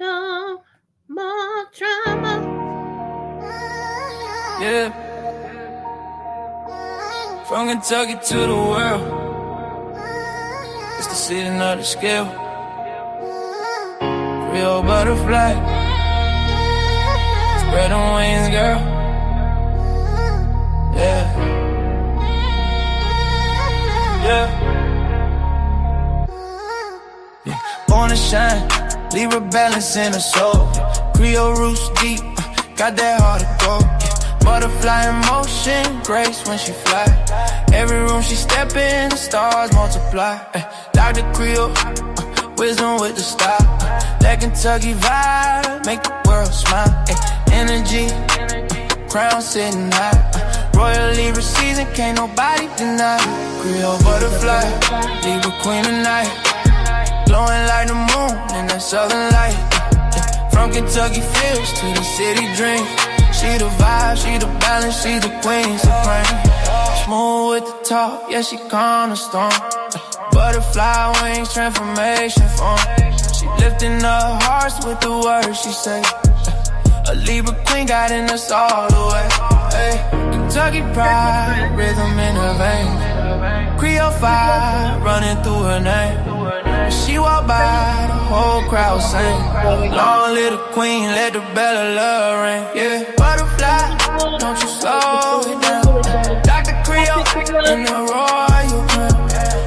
No more drama. Yeah. From Kentucky to the world, it's the city, not the scale. Creole butterfly, spread them wings, girl. Yeah. Born to shine, leave a balance in her soul. Creole roots deep, got that heart of gold. Butterfly in motion, grace when she fly. Every room she step in, the stars multiply. Dr.Creole, wisdom with the style. That Kentucky vibe, make the world smile. Energy, crown sitting high. Royal Libra season, can't nobody deny. Creole butterfly, Libra queen tonight. Glowing like the moon in that southern light. From Kentucky fields to the city dream. She the vibe, she the balance, she the queen supreme. Smooth with the talk, yeah, she calm the storm. Butterfly wings, transformation form. She lifting up hearts with the words she say. A Libra queen guiding us all the way. Hey, Kentucky pride, rhythm in her veins. Creole fire running through her name. She walk by, the whole crowd sing. Long little queen, let the bell of love ring. Yeah, butterfly, don't you slow it down. Dr.Creole in the royal crown.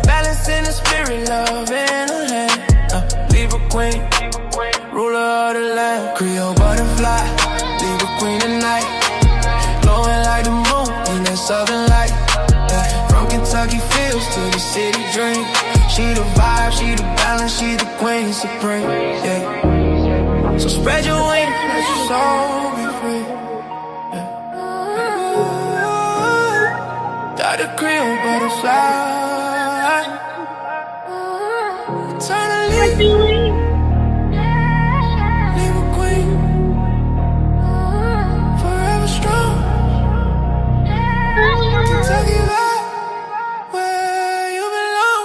Balance in the spirit, love in her hand. Libra queen, ruler of the land. Creole butterfly, Libra queen tonight. Glowing like the moon in that southern light. From Kentucky fields to the city dream. She the vibe, she the balance, she the queen supreme, yeah. So spread your wings, let your soul be free, yeah. Dr.Creole butterfly, eternally, leave a queen, forever strong. Kentucky vibe, where you belong.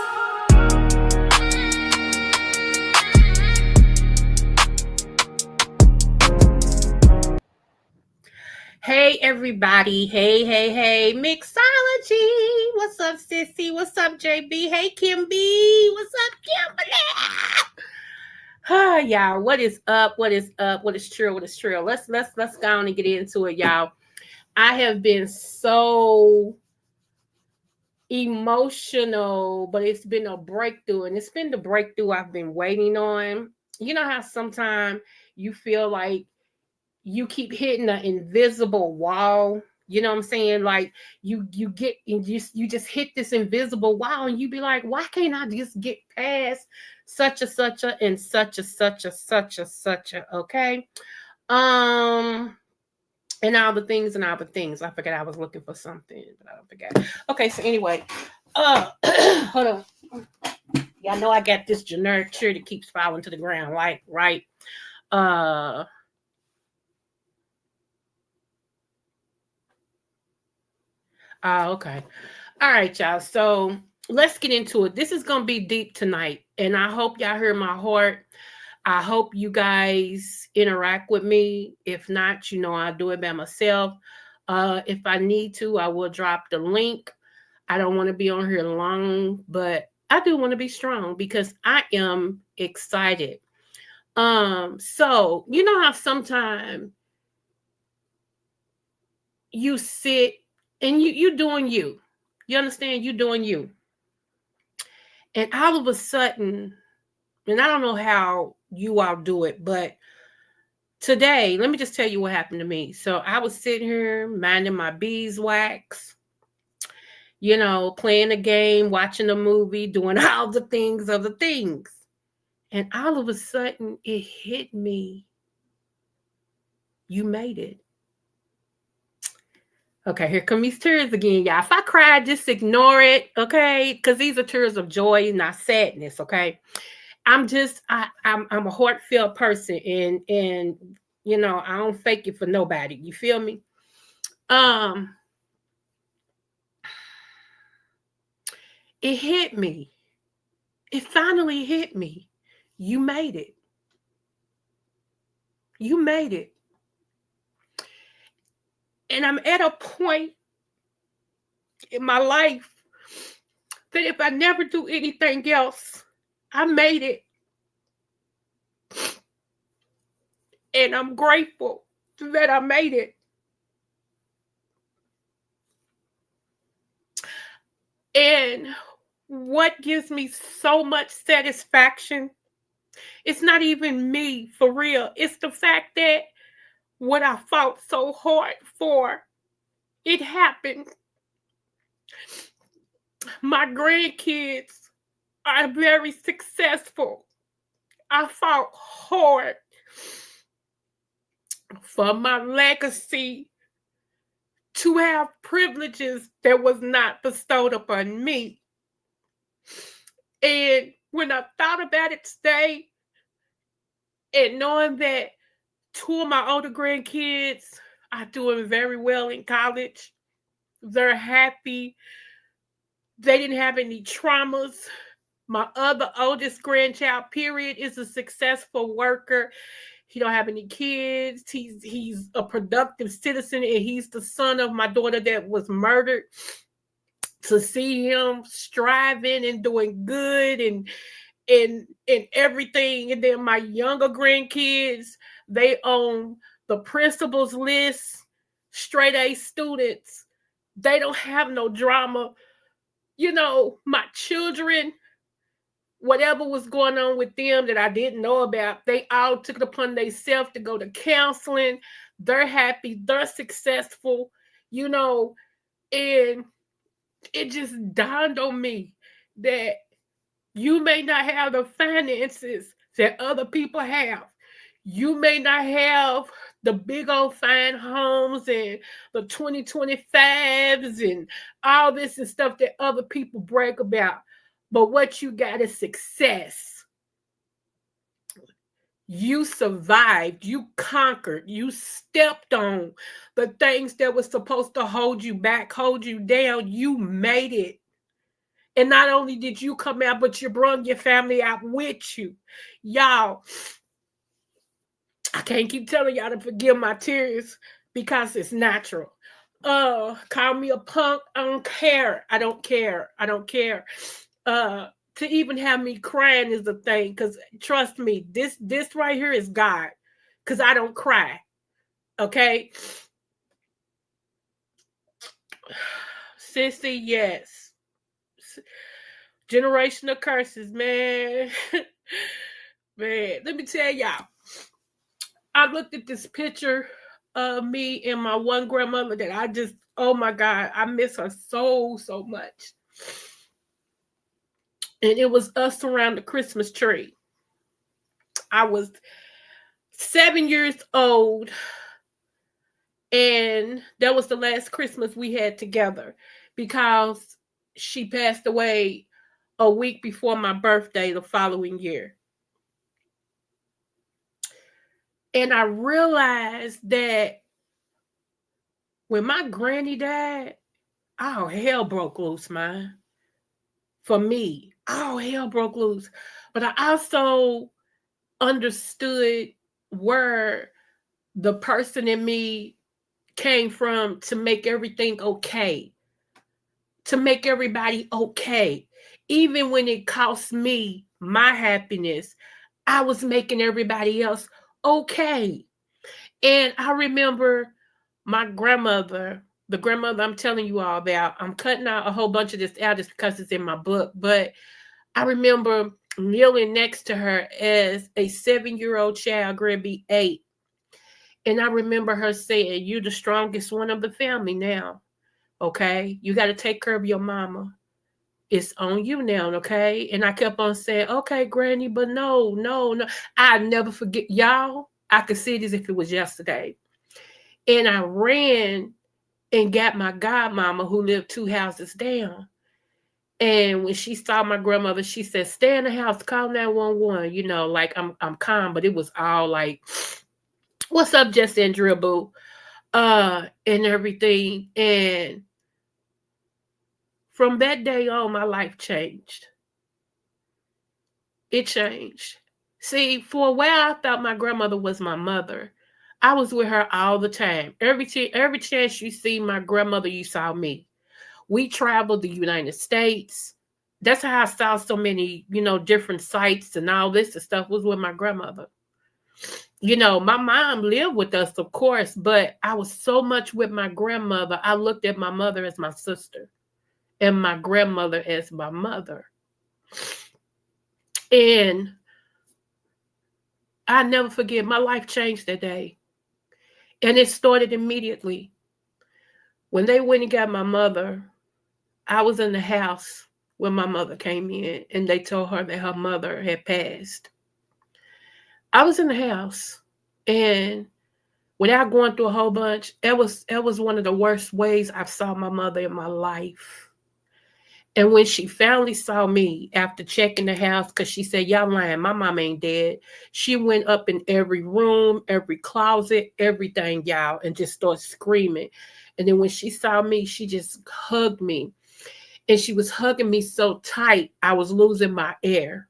Hey everybody, hey, mixology. What's up, Sissy? What's up, JB? Hey, Kimby. What's up, Kimberly? Y'all, what is up? What is up? What is true? What is true? Let's go on and get into it, y'all. I have been so emotional, but it's been a breakthrough, and it's been the breakthrough I've been waiting on. You know how sometimes you feel like you keep hitting an invisible wall. You know what I'm saying? Like you get and you just hit this invisible wall, and you be like, why can't I just get past such a and such a okay? And all the things and all the things. I forgot I was looking for something, but I don't forget. Okay, so anyway, hold on. Y'all know I got this generic chair that keeps falling to the ground, like right. Uh okay. All right, y'all. So let's get into it. This is gonna be deep tonight, and I hope y'all hear my heart. I hope you guys interact with me. If not, you know I'll do it by myself. If I need to, I will drop the link. I don't want to be on here long, but I do want to be strong because I am excited. So you know how sometimes you sit and you doing you. You understand? You doing you. And all of a sudden, and I don't know how you all do it, but today, let me just tell you what happened to me. So I was sitting here minding my beeswax, you know, playing a game, watching a movie, doing all the things of the things. And all of a sudden, it hit me. You made it. Okay, here come these tears again, y'all. If I cry, just ignore it, okay? Because these are tears of joy, not sadness, okay? I'm a heartfelt person, and you know I don't fake it for nobody. You feel me? Um, it hit me. It finally hit me. You made it. You made it. And I'm at a point in my life that if I never do anything else, I made it. And I'm grateful that I made it. And what gives me so much satisfaction, it's not even me for real. It's the fact that what I fought so hard for, it happened. My grandkids are very successful. I fought hard for my legacy to have privileges that was not bestowed upon me. And when I thought about it today, and knowing that two of my older grandkids are doing very well in college, they're happy, they didn't have any traumas. My other oldest grandchild, period, is a successful worker. He don't have any kids. He's a productive citizen, and he's the son of my daughter that was murdered. To see him striving and doing good and everything. And then my younger grandkids, they own the principal's list, straight A students. They don't have no drama. You know, my children, whatever was going on with them that I didn't know about, they all took it upon themselves to go to counseling. They're happy, they're successful, you know, and it just dawned on me that you may not have the finances that other people have. You may not have the big old fine homes and the 2025s and all this and stuff that other people brag about. But what you got is success. You survived, you conquered, you stepped on the things that were supposed to hold you back, hold you down. You made it. And not only did you come out, but you brought your family out with you. Y'all, I can't keep telling y'all to forgive my tears because it's natural. Call me a punk. I don't care. I don't care. I don't care. To even have me crying is a thing. Because trust me, this right here is God. Because I don't cry. Okay? Sissy, yes. Generational curses, man. Man, let me tell y'all. I looked at this picture of me and my one grandmother that I just, oh my God, I miss her so, so much. And it was us around the Christmas tree. I was 7 years old, and that was the last Christmas we had together because she passed away a week before my birthday the following year. And I realized that when my granny died, oh, hell broke loose, man. For me, oh, hell broke loose. But I also understood where the person in me came from to make everything okay, to make everybody okay. Even when it cost me my happiness, I was making everybody else okay. And I remember my grandmother, the grandmother I'm telling you all about. I'm cutting out a whole bunch of this out just because it's in my book. But I remember kneeling next to her as a 7-year-old child, going to be 8. And I remember her saying, "You're the strongest one of the family now. Okay? You got to take care of your mama. It's on you now, okay?" And I kept on saying, "Okay, Granny, but no, no, no." I never forget, y'all. I could see it as if it was yesterday. And I ran and got my godmama who lived 2 houses down. And when she saw my grandmother, she said, "Stay in the house, call 911." You know, like I'm calm, but it was all like, "What's up, Jess and Drill Boo?" And everything. And from that day on, my life changed. It changed. See, for a while, I thought my grandmother was my mother. I was with her all the time. Every chance you see my grandmother, you saw me. We traveled the United States. That's how I saw so many, different sites and all this and stuff was with my grandmother. My mom lived with us, of course, but I was so much with my grandmother. I looked at my mother as my sister and my grandmother as my mother. And I never forget, my life changed that day. And it started immediately. When they went and got my mother, I was in the house when my mother came in and they told her that her mother had passed. I was in the house, and without going through a whole bunch, it was one of the worst ways I saw my mother in my life. And when she finally saw me after checking the house, because she said, y'all lying, my mom ain't dead. She went up in every room, every closet, everything, y'all, and just started screaming. And then when she saw me, she just hugged me. And she was hugging me so tight, I was losing my air.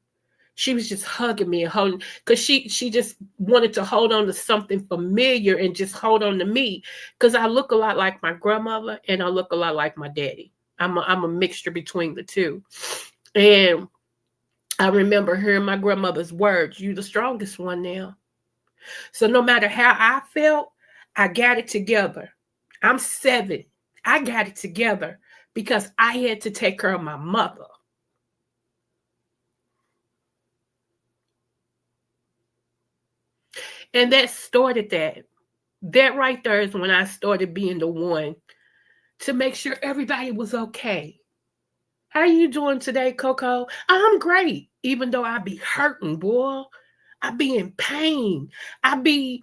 She was just hugging me and holding, because she just wanted to hold on to something familiar and just hold on to me, because I look a lot like my grandmother and I look a lot like my daddy. I'm a mixture between the two. And I remember hearing my grandmother's words, "You the strongest one now." So no matter how I felt, I got it together. I'm 7. I got it together because I had to take care of my mother. And that started that. That right there is when I started being the one to make sure everybody was okay. How you doing today, Coco? I'm great, even though I be hurting, boy. I be in pain. I be,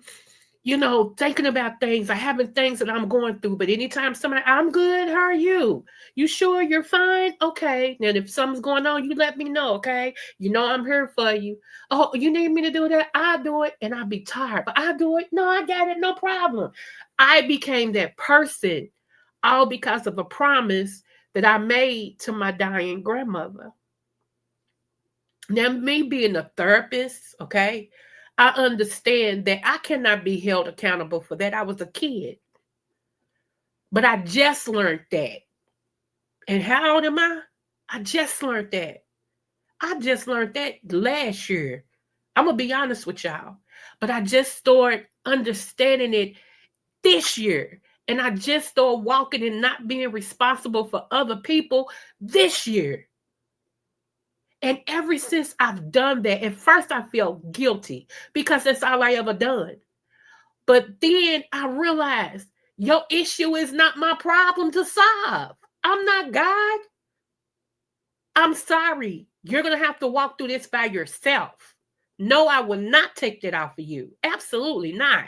thinking about things. I having things that I'm going through. But anytime somebody, I'm good. How are you? You sure you're fine? Okay. Then if something's going on, you let me know, okay? You know I'm here for you. Oh, you need me to do that? I'll do it. And I'll be tired. But I'll do it. No, I got it. No problem. I became that person all because of a promise that I made to my dying grandmother. Now, me being a therapist, okay, I understand that I cannot be held accountable for that. I was a kid, but I just learned that. And how old am I? I just learned that. I just learned that last year. I'm going to be honest with y'all, but I just started understanding it this year. And I just started walking and not being responsible for other people this year. And ever since I've done that, at first I felt guilty because that's all I ever done. But then I realized your issue is not my problem to solve. I'm not God. I'm sorry. You're going to have to walk through this by yourself. No, I will not take that off of you. Absolutely not.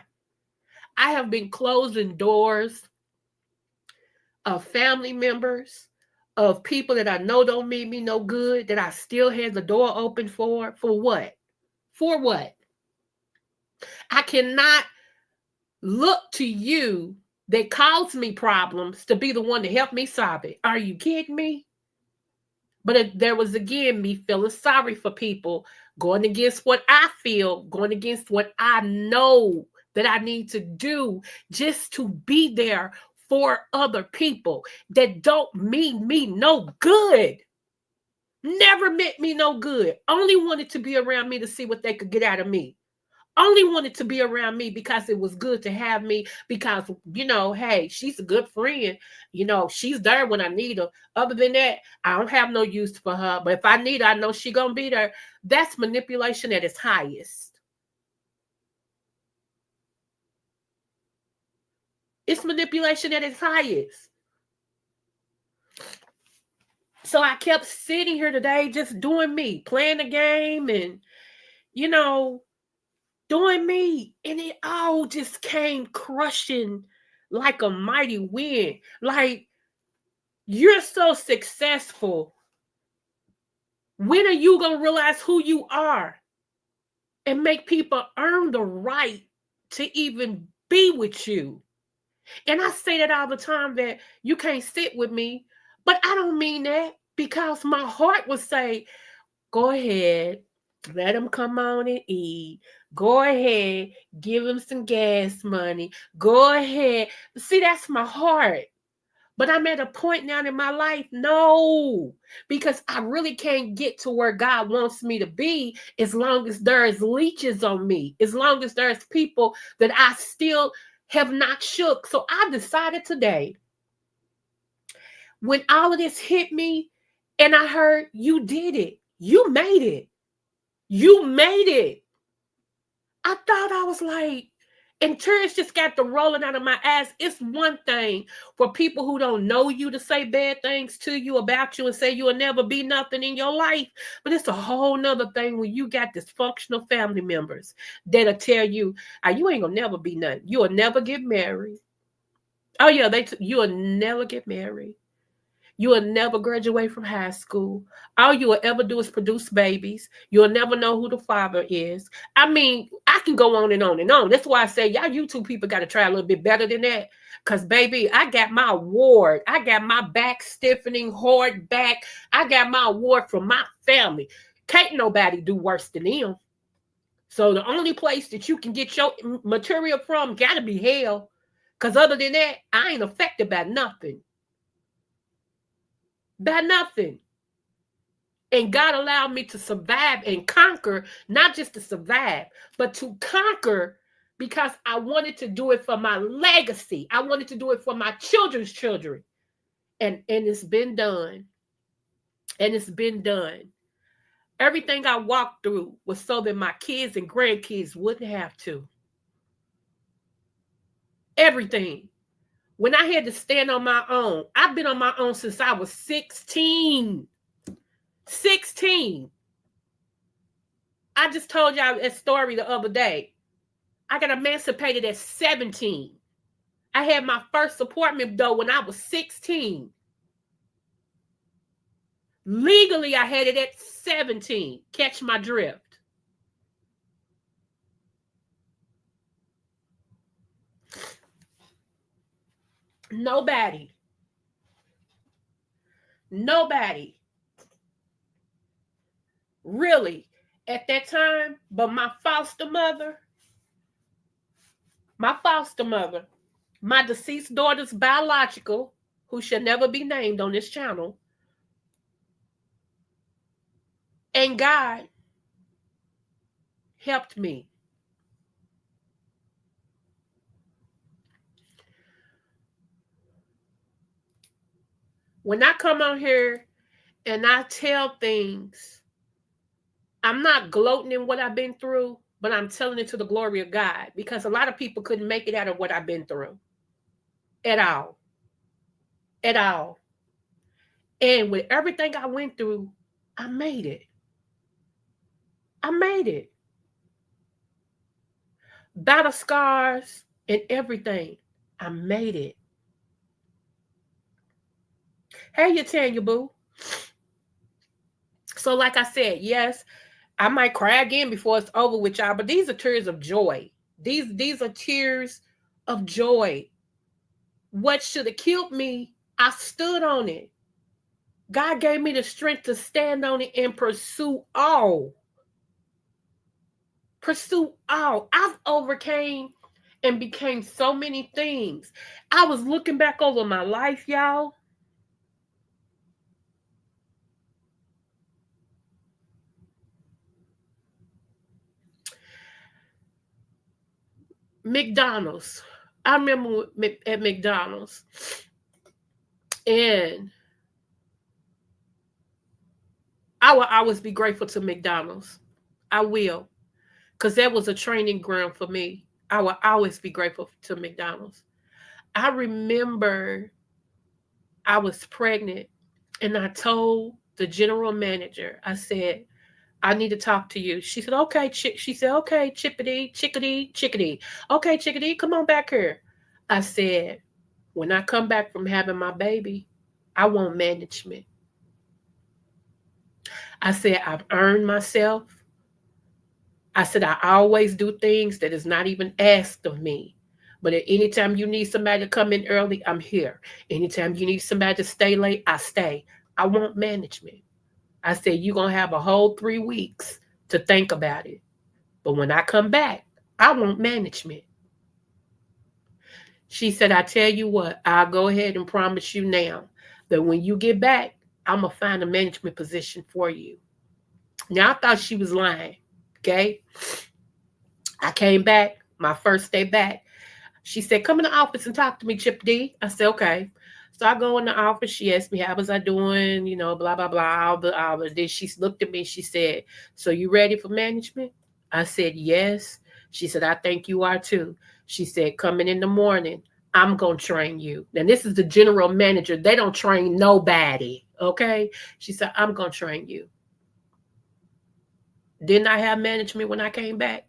I have been closing doors of family members, of people that I know don't mean me no good, that I still had the door open for. For what? For what? I cannot look to you that caused me problems to be the one to help me solve it. Are you kidding me? But there was again me feeling sorry for people, going against what I feel, going against what I know that I need to do just to be there for other people that don't mean me no good. Never meant me no good. Only wanted to be around me to see what they could get out of me. Only wanted to be around me because it was good to have me, because, hey, she's a good friend. She's there when I need her. Other than that, I don't have no use for her. But if I need her, I know she's going to be there. That's manipulation at its highest. It's manipulation at its highest. So I kept sitting here today just doing me, playing the game and, doing me. And it all just came crushing like a mighty wind. Like, you're so successful. When are you going to realize who you are and make people earn the right to even be with you? And I say that all the time, that you can't sit with me, but I don't mean that, because my heart would say, go ahead. Let them come on and eat. Go ahead, give them some gas money. Go ahead. See, that's my heart. But I'm at a point now in my life, no, because I really can't get to where God wants me to be as long as there's leeches on me, as long as there's people that I still have not shook. So I decided today, when all of this hit me and I heard you did it, you made it, you made it. I thought I was like, and tears just got the rolling out of my eyes. It's one thing for people who don't know you to say bad things to you about you and say you'll never be nothing in your life. But it's a whole nother thing when you got dysfunctional family members that'll tell you, oh, you ain't gonna never be nothing. You'll never get married. Oh yeah, you'll never get married. You will never graduate from high school. All you will ever do is produce babies. You'll never know who the father is. I mean, I can go on and on and on. That's why I say y'all YouTube people got to try a little bit better than that. Because, baby, I got my award. I got my back stiffening, hard back. I got my award from my family. Can't nobody do worse than them. So the only place that you can get your material from got to be hell. Because other than that, I ain't affected by nothing. By nothing. And God allowed me to survive and conquer, not just to survive, but to conquer, because I wanted to do it for my legacy. I wanted to do it for my children's children. And it's been done. And it's been done. Everything I walked through was so that my kids and grandkids wouldn't have to. Everything. When I had to stand on my own, I've been on my own since I was 16. 16. I just told y'all a story the other day. I got emancipated at 17. I had my first apartment though when I was 16. Legally, I had it at 17. Catch my drift. Nobody really at that time but my foster mother, my deceased daughter's biological, who shall never be named on this channel, and God helped me. When I come on here and I tell things, I'm not gloating in what I've been through, but I'm telling it to the glory of God, because a lot of people couldn't make it out of what I've been through at all. At all. And with everything I went through, I made it. I made it. Battle scars and everything. I made it. Hey, you Tanya Boo. So like I said, yes, I might cry again before it's over with y'all, but these are tears of joy. These are tears of joy. What should have killed me, I stood on it. God gave me the strength to stand on it and pursue all. Pursue all. I've overcame and became so many things. I was looking back over my life, y'all. McDonald's. I remember at McDonald's. And I will always be grateful to McDonald's. I will. Because that was a training ground for me. I will always be grateful to McDonald's. I remember I was pregnant and I told the general manager, I said, I need to talk to you. She said, okay. She said, okay, chickadee. Okay, chickadee, come on back here. I said, when I come back from having my baby, I want management. I said, I've earned myself. I said, I always do things that is not even asked of me. But at any time you need somebody to come in early, I'm here. Anytime you need somebody to stay late, I stay. I want management. I said, you're going to have a whole 3 weeks to think about it. But when I come back, I want management. She said, I tell you what, I'll go ahead and promise you now that when you get back, I'm going to find a management position for you. Now, I thought she was lying. Okay. I came back, my first day back. She said, come in the office and talk to me, Chip D. I said, okay. So I go in the office. She asked me, how was I doing? You know, blah, blah, blah. All the. Then she looked at me. She said, so you ready for management? I said, yes. She said, I think you are too. She said, coming in the morning, I'm going to train you. And this is the general manager. They don't train nobody. Okay. She said, I'm going to train you. Didn't I have management when I came back?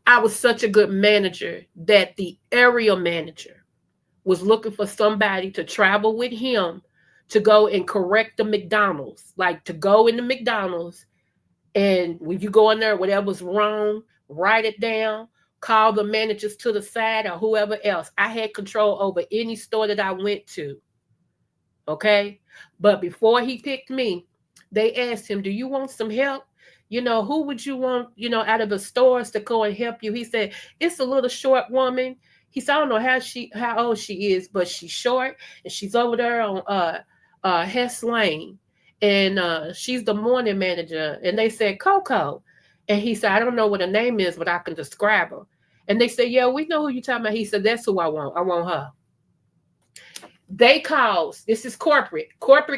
I was such a good manager that the area manager was looking for somebody to travel with him to go and correct the McDonald's, like to go in the McDonald's. And when you go in there, whatever's wrong, write it down, call the managers to the side or whoever else. I had control over any store that I went to. Okay. But before he picked me, they asked him, do you want some help? You know, who would you want, out of the stores to go and help you? He said, it's a little short woman. He said, I don't know how old she is, but she's short and she's over there on Hess Lane. And she's the morning manager. And they said, Coco. And he said, I don't know what her name is, but I can describe her. And they said, yeah, we know who you're talking about. He said, that's who I want. I want her. They calls, this is corporate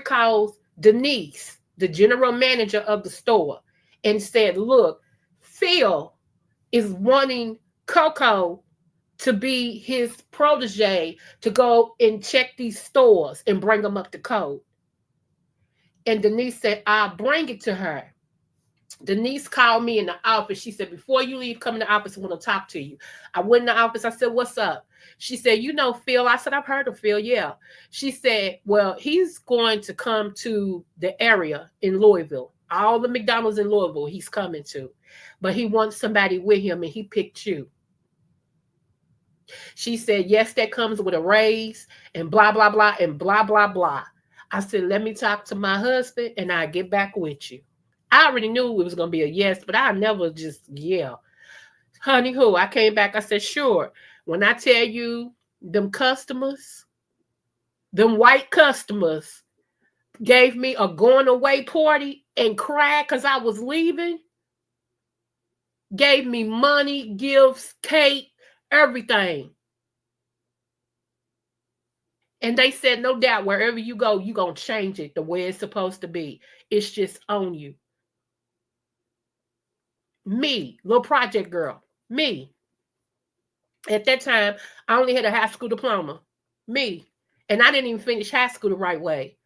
calls Denise, the general manager of the store, and said, look, Phil is wanting Coco to be his protege to go and check these stores and bring them up to code. And Denise said, I'll bring it to her. Denise called me in the office. She said, before you leave, come in the office. I want to talk to you. I went in the office. I said, what's up? She said, you know Phil? I said, I've heard of Phil. Yeah. She said, well, he's going to come to the area in Louisville. All the McDonald's in Louisville he's coming to. But he wants somebody with him, and he picked you. She said, yes, that comes with a raise and blah, blah, blah, and blah, blah, blah. I said, let me talk to my husband, and I'll get back with you. I already knew it was going to be a yes, but I never just yell. Honey, who? I came back. I said, sure. When I tell you them customers, them white customers gave me a going away party and cried because I was leaving, gave me money, gifts, cake, everything. And they said, no doubt, wherever you go, you're going to change it the way it's supposed to be. It's just on you. Me, little project girl, me. At that time, I only had a high school diploma. Me. And I didn't even finish high school the right way.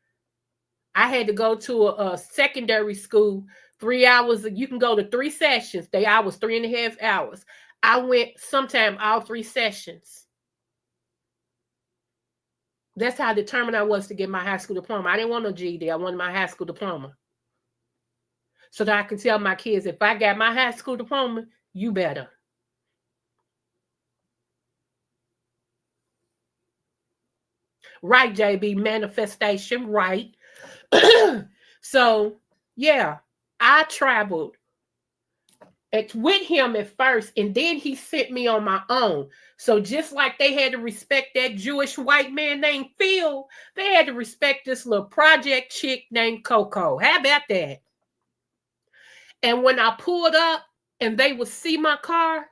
I had to go to a secondary school 3 hours. You can go to 3 sessions. I was 3.5 hours. I went sometime all 3 sessions. That's how determined I was to get my high school diploma. I didn't want no GED. I wanted my high school diploma. So that I can tell my kids, if I got my high school diploma, you better. Right, JB, manifestation, right. So, yeah, I traveled with him at first, and then he sent me on my own. So just like they had to respect that Jewish white man named Phil, they had to respect this little project chick named Coco. How about that? And when I pulled up and they would see my car,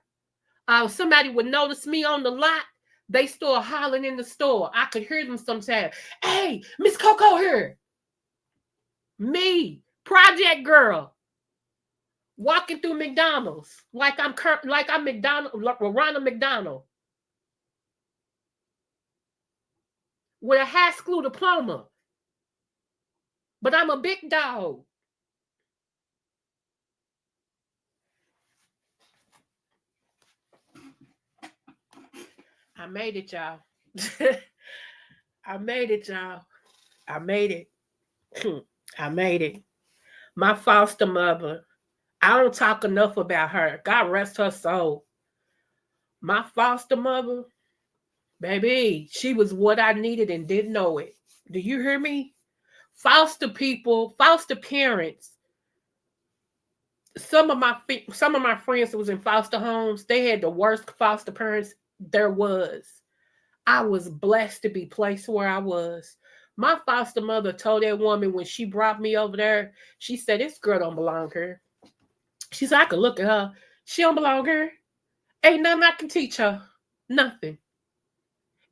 somebody would notice me on the lot. They started hollering in the store. I could hear them sometimes. Hey, Miss Coco here. Me, project girl, walking through McDonald's like I'm Ronald McDonald with a high school diploma. But I'm a big dog. I made it, y'all. I made it, y'all. I made it. I made it. My foster mother, I don't talk enough about her. God rest her soul. My foster mother, baby, she was what I needed and didn't know it. Do you hear me? Foster people, foster parents some of my friends that was in foster homes, they had the worst foster parents there was. I was blessed to be placed where I was. My foster mother told that woman when she brought me over there, she said, "This girl don't belong here." She said, "I could look at her. She don't belong here. Ain't nothing I can teach her. Nothing."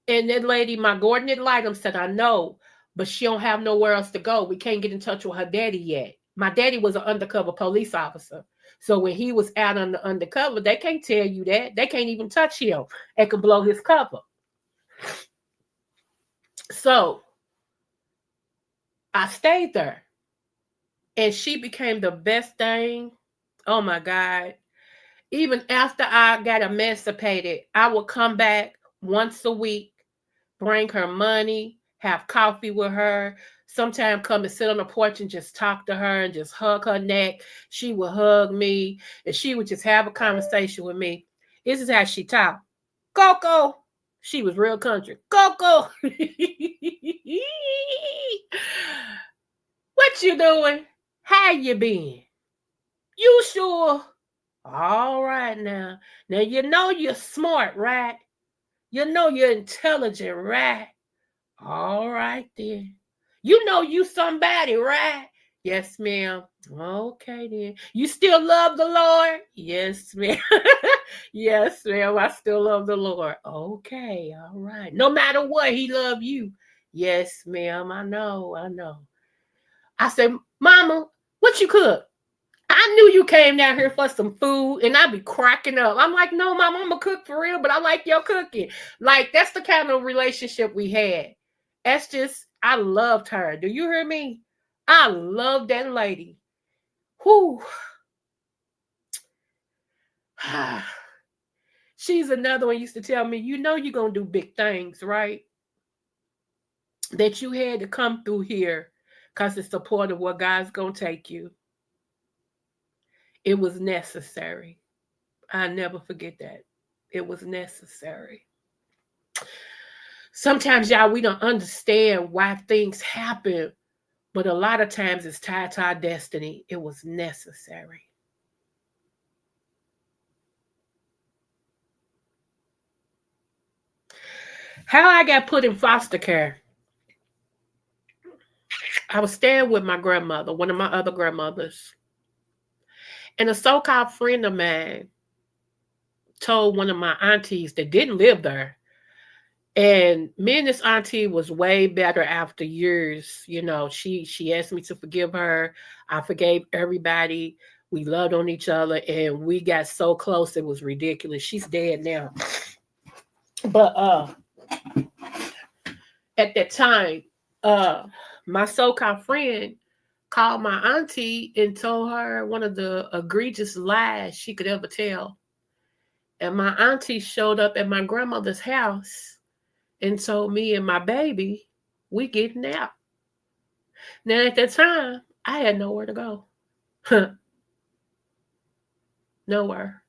And that lady, my coordinate litem, said, "I know, but she don't have nowhere else to go. We can't get in touch with her daddy yet." My daddy was an undercover police officer. So when he was out on the undercover, they can't tell you that. They can't even touch him. It can blow his cover. So I stayed there. And she became the best thing. Oh my God. Even after I got emancipated, I would come back once a week, bring her money, have coffee with her, sometimes come and sit on the porch and just talk to her and just hug her neck. She would hug me and she would just have a conversation with me. This is how she talked. Coco. She was real country. Coco. What you doing? How you been? You sure? All right now. Now you know you're smart, right? You know you're intelligent, right? All right then. You know you somebody, right? Yes, ma'am. Okay then. You still love the Lord? Yes, ma'am. Yes, ma'am. I still love the Lord. Okay, all right. No matter what, he love you. Yes, ma'am. I know. I know. I said, Mama, what you cook? I knew you came down here for some food, and I'd be cracking up. I'm like, no, Mom, I'm gonna cook for real, but I like your cooking. Like, that's the kind of relationship we had. That's just, I loved her. Do you hear me? I love that lady. Whew. She's another one used to tell me, you know you're gonna do big things, right? That you had to come through here because it's the part of where God's gonna take you. It was necessary. I never forget that. It was necessary. Sometimes, y'all, we don't understand why things happen, but a lot of times it's tied to our destiny. It was necessary. How I got put in foster care. I was staying with my grandmother, one of my other grandmothers. And a so-called friend of mine told one of my aunties that didn't live there. And me and this auntie was way better after years. You know, she asked me to forgive her. I forgave everybody. We loved on each other and we got so close it was ridiculous. She's dead now. But at that time, my so-called friend called my auntie and told her one of the egregious lies she could ever tell. And my auntie showed up at my grandmother's house and told me and my baby, we getting out. Now at that time, I had nowhere to go. Nowhere.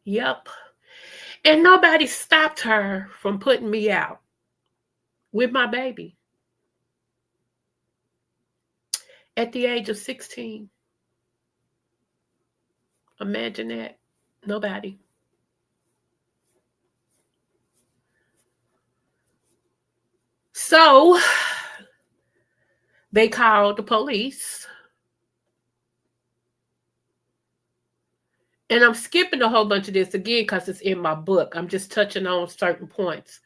Yep. And nobody stopped her from putting me out with my baby at the age of 16. Imagine that. Nobody. So they called the police. And I'm skipping a whole bunch of this again because it's in my book. I'm just touching on certain points.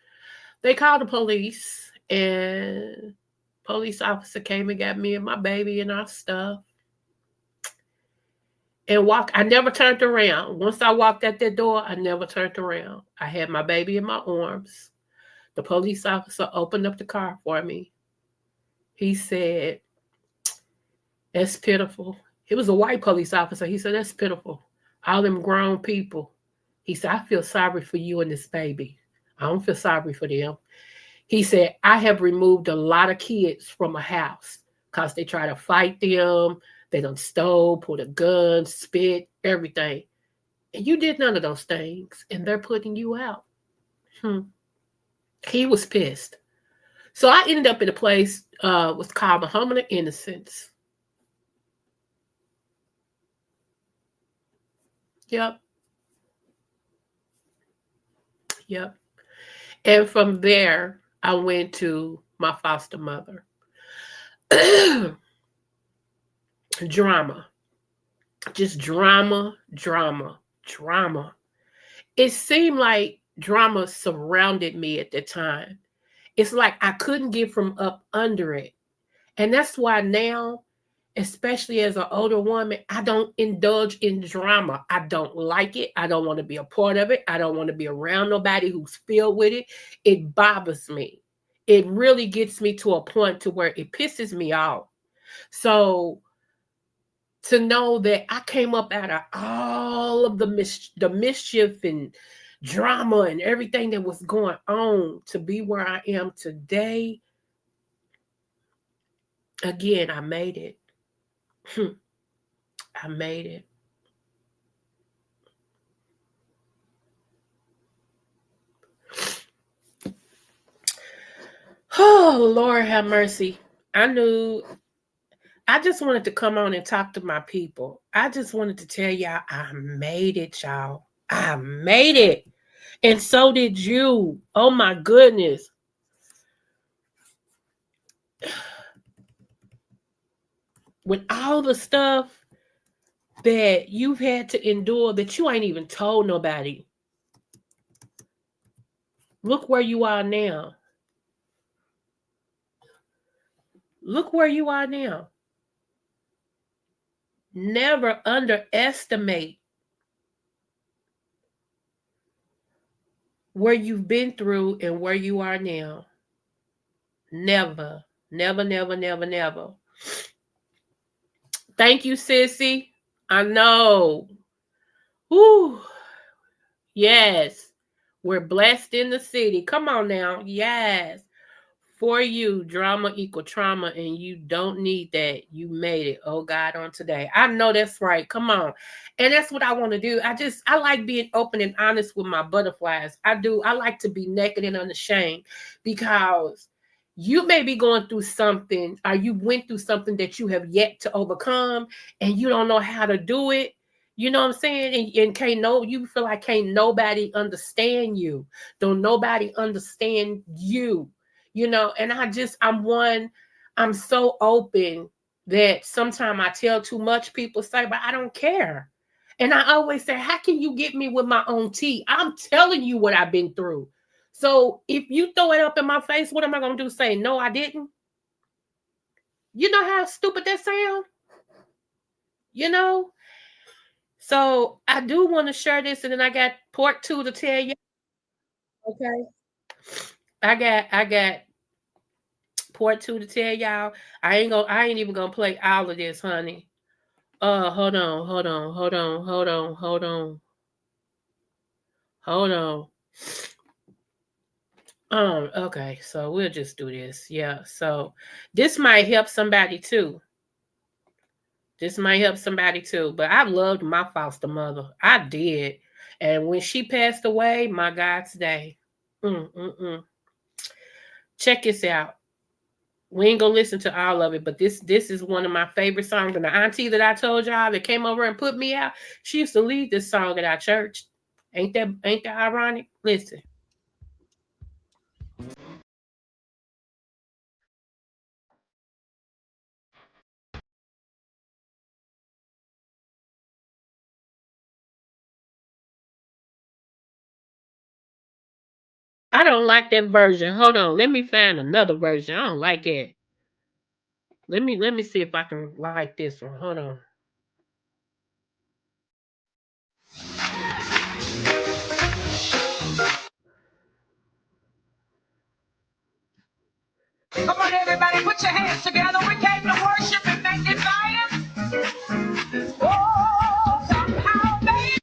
They called the police and police officer came and got me and my baby and our stuff. And I never turned around. Once I walked out that door, I never turned around. I had my baby in my arms. The police officer opened up the car for me. He said, that's pitiful. He was a white police officer. He said, that's pitiful. All them grown people. He said, I feel sorry for you and this baby. I don't feel sorry for them. He said, I have removed a lot of kids from a house because they try to fight them. They done stole, pulled a gun, spit, everything. And you did none of those things. And they're putting you out. He was pissed. So I ended up in a place was called the Home of the Innocents. Yep, yep. And from there, I went to my foster mother. Drama, just drama, drama, drama. It seemed like drama surrounded me at the time. It's like I couldn't get from up under it. And that's why now, especially as an older woman, I don't indulge in drama. I don't like it. I don't want to be a part of it. I don't want to be around nobody who's filled with it. It bothers me. It really gets me to a point to where it pisses me off. So to know that I came up out of all of the mischief and drama and everything that was going on to be where I am today, again, I made it. I made it. Oh, Lord have mercy. I knew I just wanted to come on and talk to my people. I just wanted to tell y'all I made it, y'all. I made it. And so did you. Oh my goodness. With all the stuff that you've had to endure that you ain't even told nobody. Look where you are now. Look where you are now. Never underestimate where you've been through and where you are now. Never, never, never, never, never. Thank you, sissy. I know. Woo. Yes. We're blessed in the city. Come on now. Yes. For you, drama equal trauma, and you don't need that. You made it. Oh God, on today. I know that's right. Come on. And that's what I want to do. I like being open and honest with my butterflies. I do. I like to be naked and unashamed because you may be going through something or you went through something that you have yet to overcome and you don't know how to do it. You know what I'm saying? And you feel like can't nobody understand you. Don't nobody understand you. And I'm so open that sometimes I tell too much. People say, but I don't care. And I always say, how can you get me with my own tea? I'm telling you what I've been through. So if you throw it up in my face, what am I going to do? Say, no, I didn't? You know how stupid that sounds? You know? So I do want to share this, and then I got part 2 to tell you. Okay. I got part 2 to tell y'all. I ain't even gonna play all of this, honey. Hold on, hold on, hold on, hold on, hold on. Hold on. Okay, so we'll just do this. Yeah, so this might help somebody too. This might help somebody too. But I loved my foster mother. I did. And when she passed away, my God, today. Check this out. We ain't gonna listen to all of it, but this is one of my favorite songs. And the auntie that I told y'all that came over and put me out, she used to lead this song at our church. Ain't that ironic? Listen. I don't like that version. Hold on, let me find another version. I don't like that. Let me see if I can like this one. Hold on. Come on, everybody, put your hands together. We came to worship and magnify Him. Oh, somehow, baby.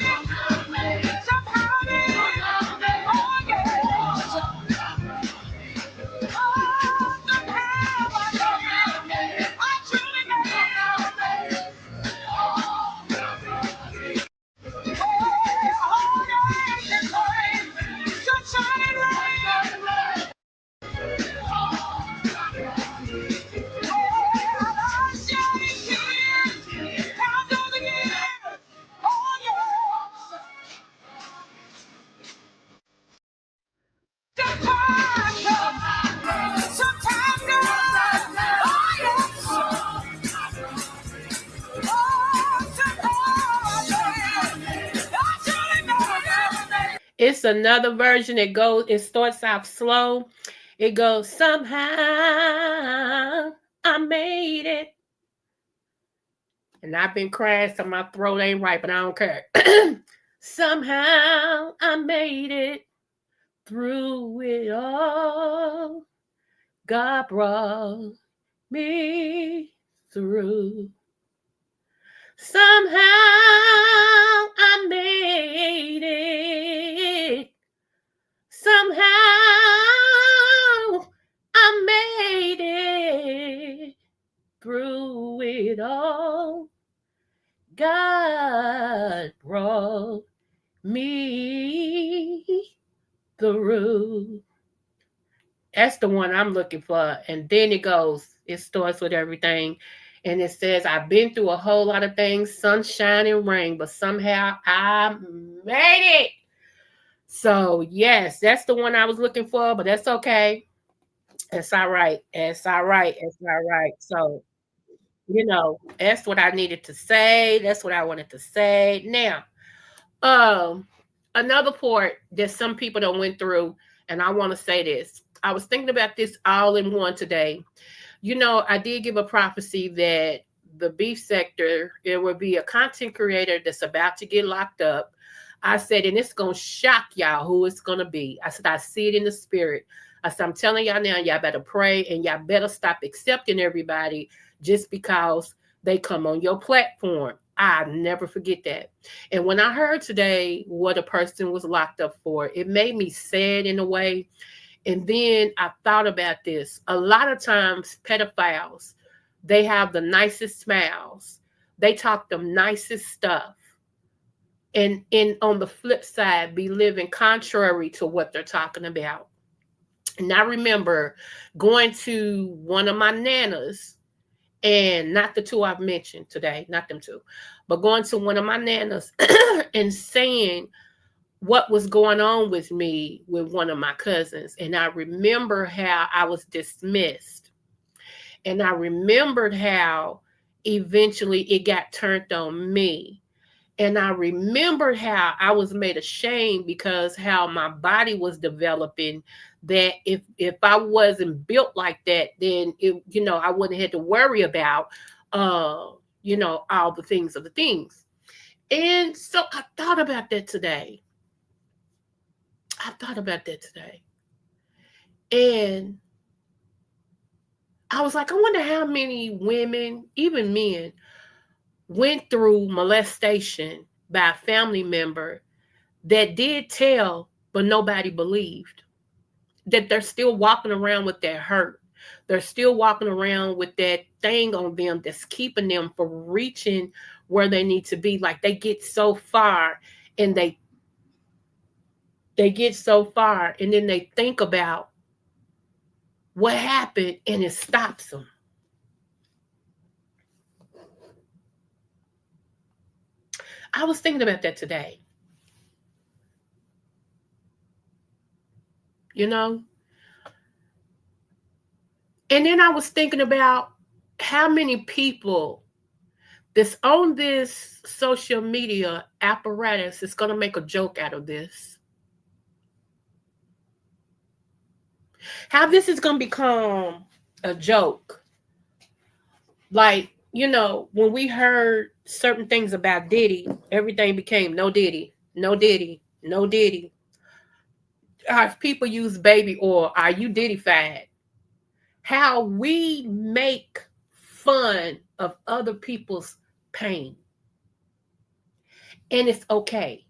Somehow, baby. Oh, yeah. Oh, somehow, I truly made it. It's another version. It starts off slow. It goes, somehow I made it. And I've been crying so my throat ain't right, but I don't care. Somehow I made it through it all. God brought me through. Somehow I made it. Somehow I made it through it all. God brought me through. That's the one I'm looking for. And then it starts with everything. And it says, I've been through a whole lot of things, sunshine and rain, but somehow I made it. So, yes, that's the one I was looking for, but that's okay. It's all right. It's all right. It's all right. So, that's what I needed to say. That's what I wanted to say. Now, um, another part that some people don't went through, and I want to say this. I was thinking about this all in one today. I did give a prophecy that the beef sector, there will be a content creator that's about to get locked up. I said, and it's going to shock y'all who it's going to be. I said, I see it in the spirit. I said, I'm telling y'all now, y'all better pray and y'all better stop accepting everybody just because they come on your platform. I never forget that. And when I heard today what a person was locked up for, it made me sad in a way. And then I thought about this. A lot of times, pedophiles, they have the nicest smiles. They talk the nicest stuff. And on the flip side, be living contrary to what they're talking about. And I remember going to one of my nanas, and not the two I've mentioned today, not them two, but going to one of my nanas and saying what was going on with me with one of my cousins. And I remember how I was dismissed. And I remembered how eventually it got turned on me. And I remembered how I was made ashamed because how my body was developing, that if I wasn't built like that, then I wouldn't have to worry about all the things of the things. And so I thought about that today. I thought about that today. And I was like, I wonder how many women, even men, went through molestation by a family member that did tell, but nobody believed. That they're still walking around with that hurt. They're still walking around with that thing on them that's keeping them from reaching where they need to be. Like they get so far and they get so far and then they think about what happened and it stops them. I was thinking about that today. you know? And then I was thinking about how many people that's on this social media apparatus is going to make a joke out of this. How this is going to become a joke. Like, when we heard certain things about Diddy, everything became no Diddy, no Diddy, no Diddy. If people use baby oil, are you Diddy-fied? How we make fun of other people's pain. And it's okay.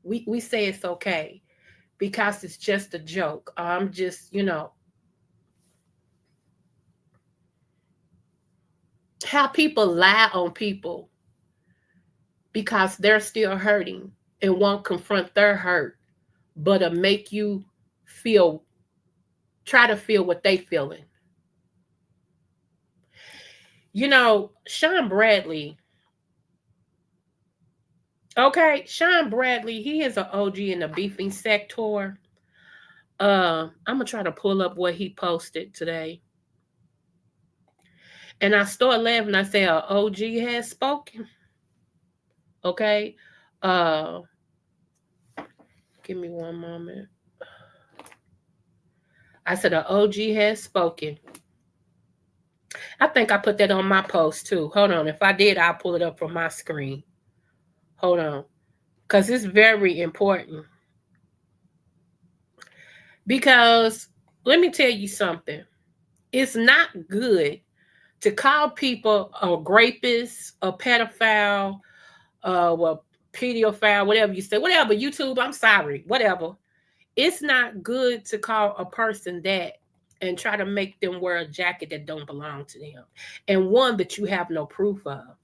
We say it's okay because it's just a joke. I'm just, how people lie on people because they're still hurting and won't confront their hurt, but to make you feel, try to feel what they feeling. Sean Bradley. Okay, Sean Bradley, he is an OG in the beefing sector. I'm gonna try to pull up what he posted today. And I start laughing. I say, OG has spoken. Okay. Uh, Give me one moment. I said an OG has spoken. I think I put that on my post too. Hold on. If I did, I'll pull it up from my screen. Hold on. Because it's very important. Because let me tell you something. It's not good to call people a rapist, a pedophile, well, pedophile, whatever you say, whatever, YouTube, I'm sorry, whatever. It's not good to call a person that and try to make them wear a jacket that don't belong to them, and one that you have no proof of.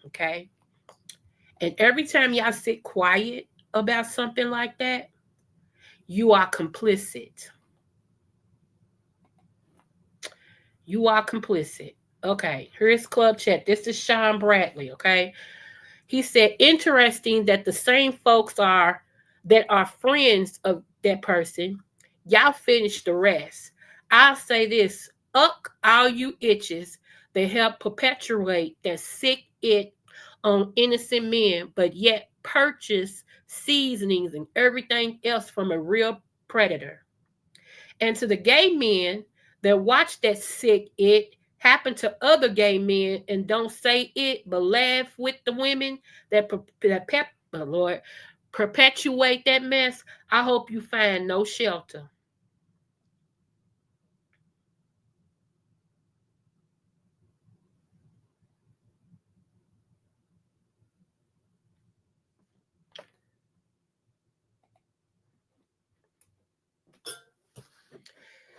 Okay. And every time y'all sit quiet about something like that, you are complicit. You are complicit. Okay, here's club chat. This is Sean Bradley. Okay. He said, interesting that the same folks are that are friends of that person. Y'all finish the rest. I'll say this, up all you itches that help perpetuate that sick it on innocent men, but yet purchase seasonings and everything else from a real predator. And to the gay men that watch that sick it happen to other gay men and don't say it but laugh with the women oh Lord, perpetuate that mess, I hope you find no shelter.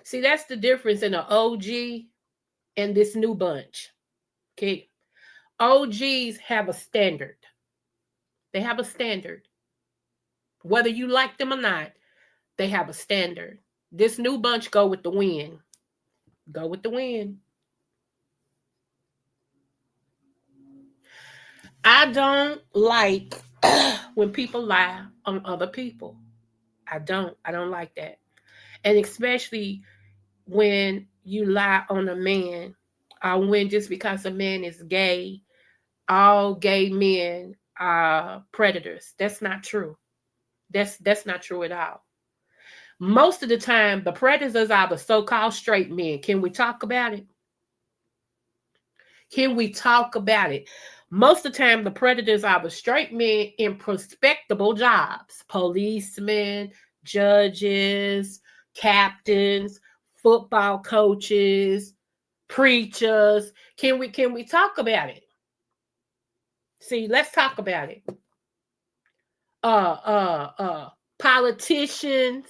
See, that's the difference in an OG and this new bunch. Okay. OGs have a standard. They have a standard. Whether you like them or not, they have a standard. This new bunch go with the wind. Go with the wind. I don't like when people lie on other people. I don't. I don't like that. And especially when you lie on a man, or when just because a man is gay, all gay men are predators. That's not true. That's not true at all. Most of the time, the predators are the so-called straight men. Can we talk about it? Can we talk about it? Most of the time, the predators are the straight men in prospectable jobs: policemen, judges, captains, football coaches, preachers. Can we talk about it? See, let's talk about it. Politicians.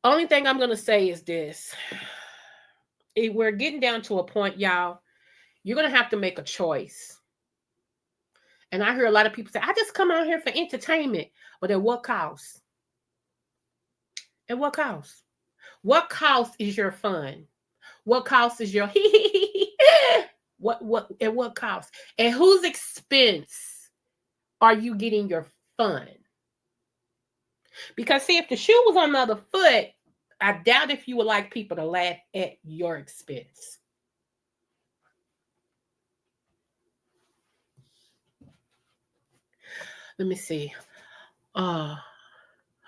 Only thing I'm gonna say is this: we're getting down to a point, y'all. You're gonna have to make a choice. And I hear a lot of people say, "I just come out here for entertainment," but at what cost? At what cost? What cost is your fun? What cost is your what at what cost? At whose expense are you getting your fun? Because see, if the shoe was on the other foot, I doubt if you would like people to laugh at your expense. Let me see. Hold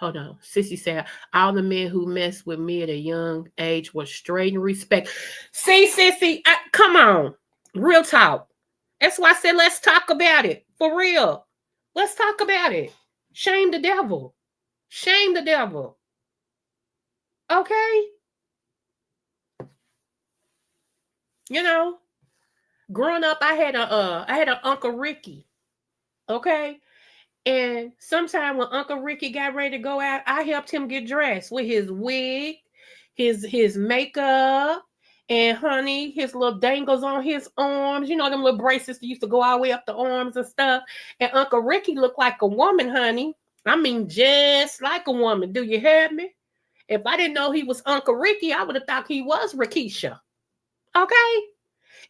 on. Sissy said, all the men who messed with me at a young age were straight and respect. See, Sissy, come on. Real talk. That's why I said, let's talk about it. For real. Let's talk about it. Shame the devil. Shame the devil. Okay? You know, growing up, I had an Uncle Ricky. Okay? And sometime when Uncle Ricky got ready to go out, I helped him get dressed with his wig, his makeup, and honey, his little dangles on his arms. You know, them little bracelets that used to go all the way up the arms and stuff. And Uncle Ricky looked like a woman, honey. I mean, just like a woman. Do you hear me? If I didn't know he was Uncle Ricky, I would have thought he was Rikisha. Okay?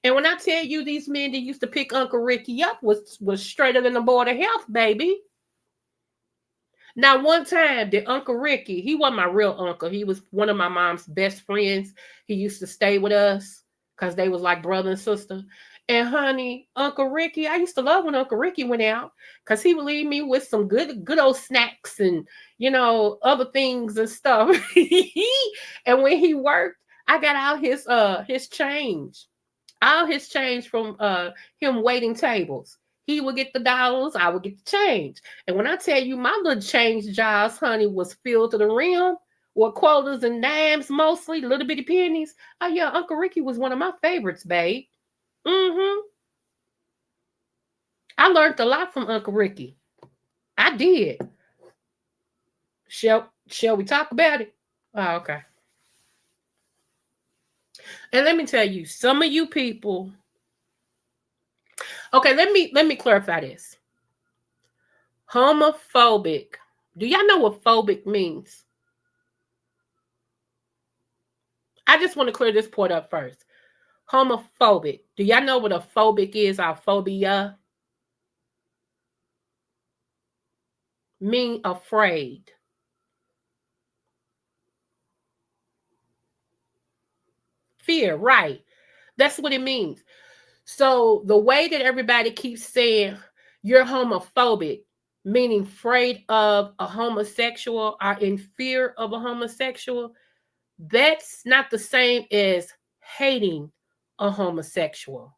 And when I tell you these men that used to pick Uncle Ricky up was straighter than the board of health, baby. Now, one time, the Uncle Ricky, he wasn't my real uncle. He was one of my mom's best friends. He used to stay with us because they was like brother and sister. And honey, Uncle Ricky, I used to love when Uncle Ricky went out because he would leave me with some good old snacks and other things and stuff. And when he worked, I got out his change from him waiting tables. He would get the dollars, I would get the change. And when I tell you my little change jars, honey, was filled to the rim with quarters and dimes, mostly little bitty pennies. Oh yeah, Uncle Ricky was one of my favorites, babe. Mm-hmm. I learned a lot from Uncle Ricky. I did. Shall we talk about it? Oh, okay. And let me tell you, some of you people. Okay, let me clarify this. Homophobic. Do y'all know what phobic means? I just want to clear this point up first. Homophobic. Do y'all know what a phobic is? Our phobia mean afraid. Fear, right? That's what it means. So the way that everybody keeps saying you're homophobic, meaning afraid of a homosexual or in fear of a homosexual, that's not the same as hating a homosexual.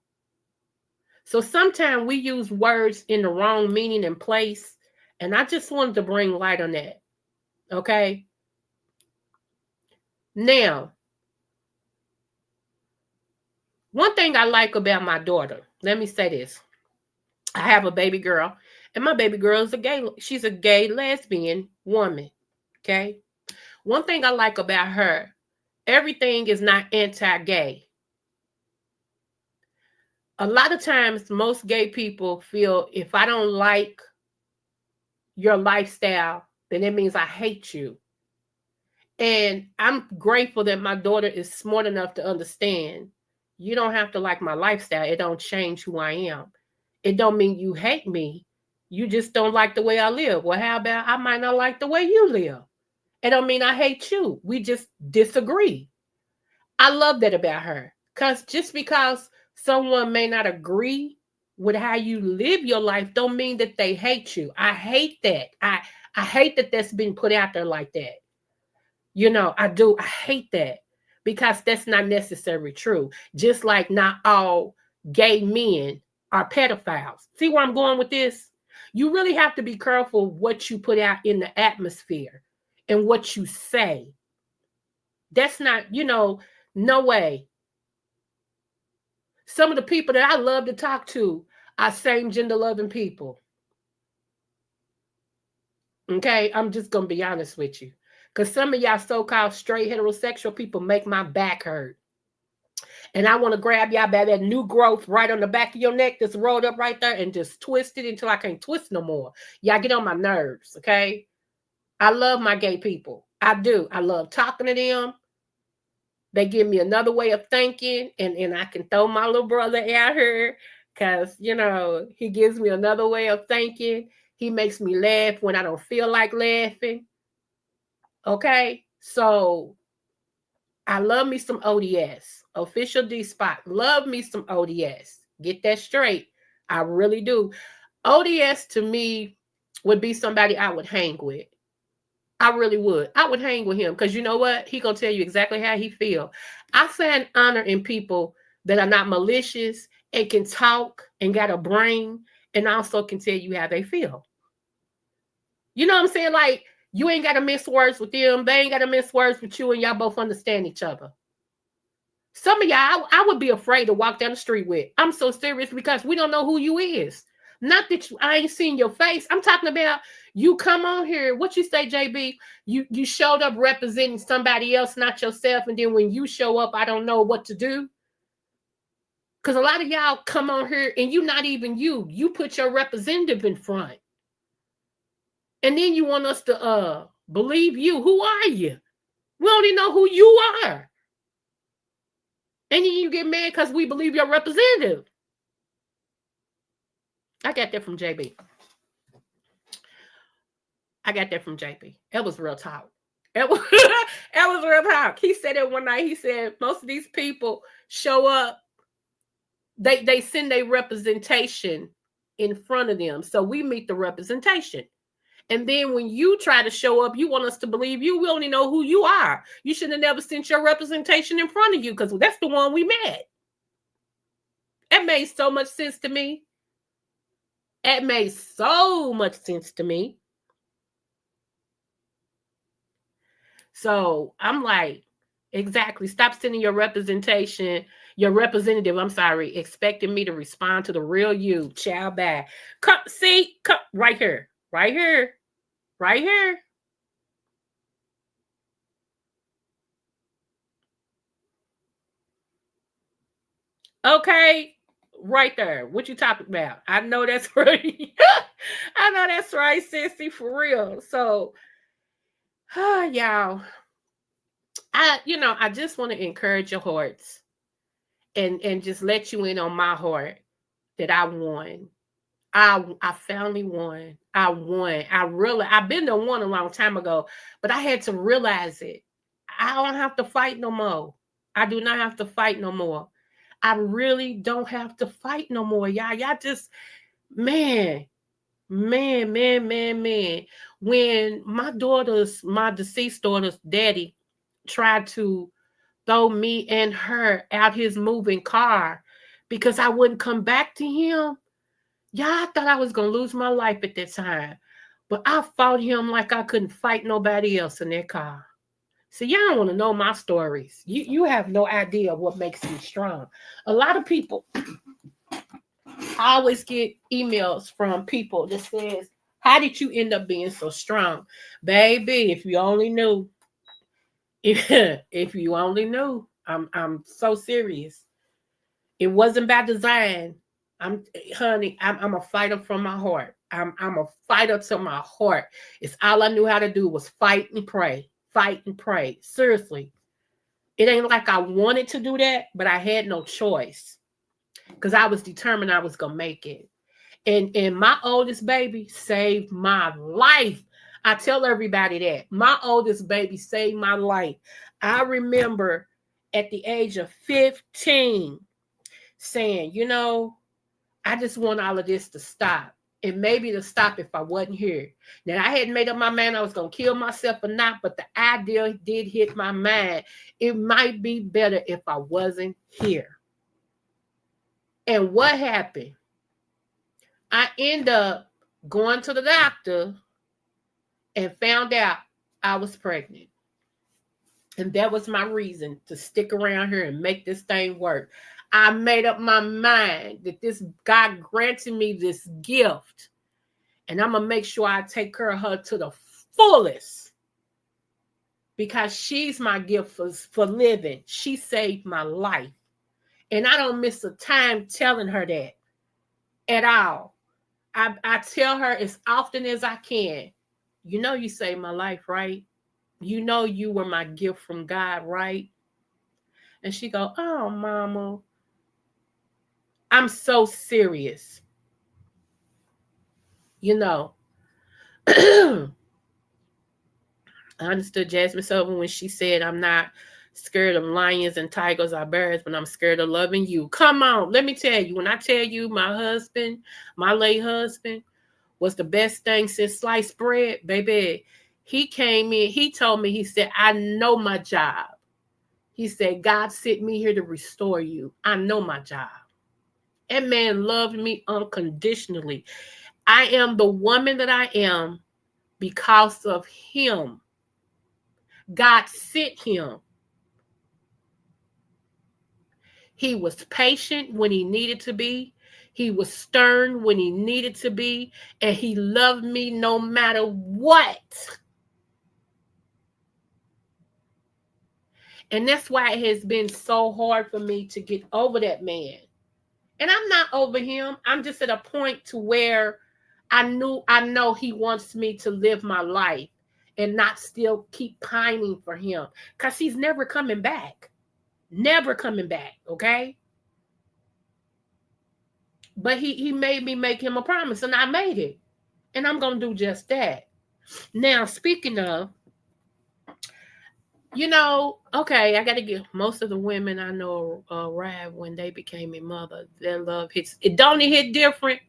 So sometimes we use words in the wrong meaning and place, and I just wanted to bring light on that. Okay? Now, one thing I like about my daughter, let me say this. I have a baby girl, and my baby girl is she's a gay lesbian woman. Okay? One thing I like about her, everything is not anti-gay. A lot of times, most gay people feel if I don't like your lifestyle, then it means I hate you. And I'm grateful that my daughter is smart enough to understand you don't have to like my lifestyle. It don't change who I am. It don't mean you hate me. You just don't like the way I live. Well, how about I might not like the way you live? It don't mean I hate you. We just disagree. I love that about her. Because just because someone may not agree with how you live your life don't mean that they hate you. I hate that. I hate that that's been put out there like that. I do. I hate that because that's not necessarily true. Just like not all gay men are pedophiles. See where I'm going with this? You really have to be careful what you put out in the atmosphere and what you say. That's not, no way. Some of the people that I love to talk to are same gender loving people. Okay, I'm just going to be honest with you. Because some of y'all so-called straight heterosexual people make my back hurt. And I want to grab y'all by that new growth right on the back of your neck that's rolled up right there and just twist it until I can't twist no more. Y'all get on my nerves, okay? I love my gay people. I do. I love talking to them. They give me another way of thinking, and I can throw my little brother out here because, he gives me another way of thinking. He makes me laugh when I don't feel like laughing. Okay? So I love me some ODS. Official D Spot. Love me some ODS. Get that straight. I really do. ODS to me would be somebody I would hang with. I really would. I would hang with him because you know what? He gonna tell you exactly how he feel. I find honor in people that are not malicious and can talk and got a brain and also can tell you how they feel. You know what I'm saying? Like, you ain't got to miss words with them. They ain't got to miss words with you, and y'all both understand each other. Some of y'all, I would be afraid to walk down the street with. I'm so serious because we don't know who you is. Not that I ain't seen your face. I'm talking about you come on here. What you say, JB? You showed up representing somebody else, not yourself. And then when you show up, I don't know what to do. Because a lot of y'all come on here and you not even you. You put your representative in front. And then you want us to believe you. Who are you? We only know who you are. And then you get mad because we believe your representative. I got that from JB. I got that from JP. That was real talk. That was, that was real talk. He said it one night. He said most of these people show up, they send a representation in front of them. So we meet the representation. And then when you try to show up, you want us to believe you. We only know who you are. You should have never sent your representation in front of you because that's the one we met. It made so much sense to me. It made so much sense to me. So I'm like, exactly. Stop sending your representation, your representative, I'm sorry, expecting me to respond to the real you. Child bad. Come, see, come right here, right here, right here. Okay, right there. What you talking about? I know that's right. I know that's right, sissy, for real. So, y'all, I just want to encourage your hearts and just let you in on my heart that I won. I finally won. I won. I've been the one a long time ago, but I had to realize it. I don't have to fight no more. I do not have to fight no more. I really don't have to fight no more, y'all. Y'all just, man, man, man, man, man. When my deceased daughter's daddy tried to throw me and her out his moving car because I wouldn't come back to him, y'all, I thought I was going to lose my life at that time. But I fought him like I couldn't fight nobody else in that car. So y'all don't want to know my stories. You have no idea what makes me strong. A lot of people, I always get emails from people that says, how did you end up being so strong? Baby, if you only knew. If you only knew. I'm so serious. It wasn't by design. I'm a fighter from my heart. I'm a fighter to my heart. It's all I knew how to do was fight and pray. Fight and pray. Seriously. It ain't like I wanted to do that, but I had no choice. Because I was determined I was gonna make it. And my oldest baby saved my life. I tell everybody that. My oldest baby saved my life. I remember at the age of 15 saying, I just want all of this to stop. And maybe to stop if I wasn't here. Now, I hadn't made up my mind I was going to kill myself or not, but the idea did hit my mind. It might be better if I wasn't here. And what happened? I ended up going to the doctor and found out I was pregnant. And that was my reason to stick around here and make this thing work. I made up my mind that this God granted me this gift. And I'm going to make sure I take care of her to the fullest. Because she's my gift for living. She saved my life. And I don't miss a time telling her that at all. I tell her as often as I can, you saved my life, right? You were my gift from God, right? And she go, oh, mama, I'm so serious. I understood Jasmine Sullivan when she said, I'm not scared of lions and tigers or bears, but I'm scared of loving you. Come on, let me tell you. When I tell you my husband, my late husband, was the best thing since sliced bread, baby, he came in, he told me, he said, I know my job. He said, God sent me here to restore you. I know my job. That man loved me unconditionally. I am the woman that I am because of him. God sent him. He was patient when he needed to be. He was stern when he needed to be. And he loved me no matter what. And that's why it has been so hard for me to get over that man. And I'm not over him. I'm just at a point to where I know he wants me to live my life and not still keep pining for him. Because he's never coming back. Never coming back, okay? But he made me make him a promise, and I made it. And I'm going to do just that. Now, speaking of, okay, I got to give most of the women I know arrived when they became a mother. Their love hits. It don't it hit different?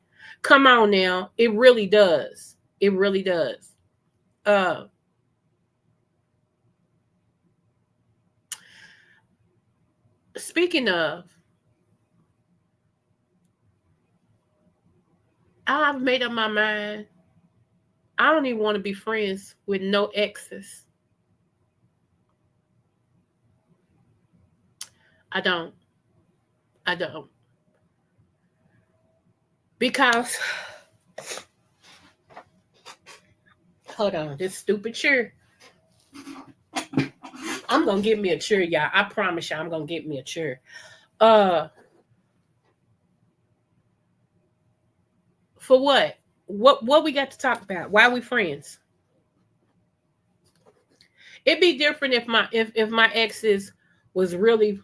Come on now, it really does. It really does. Uh, Speaking of, I've made up my mind. I don't even want to be friends with no exes. I don't. I don't. Because, hold on, this stupid chair. I'm gonna get me a chair, y'all. I promise you, I'm gonna get me a chair. Uh, for what? What we got to talk about? Why we friends? It'd be different if my exes was really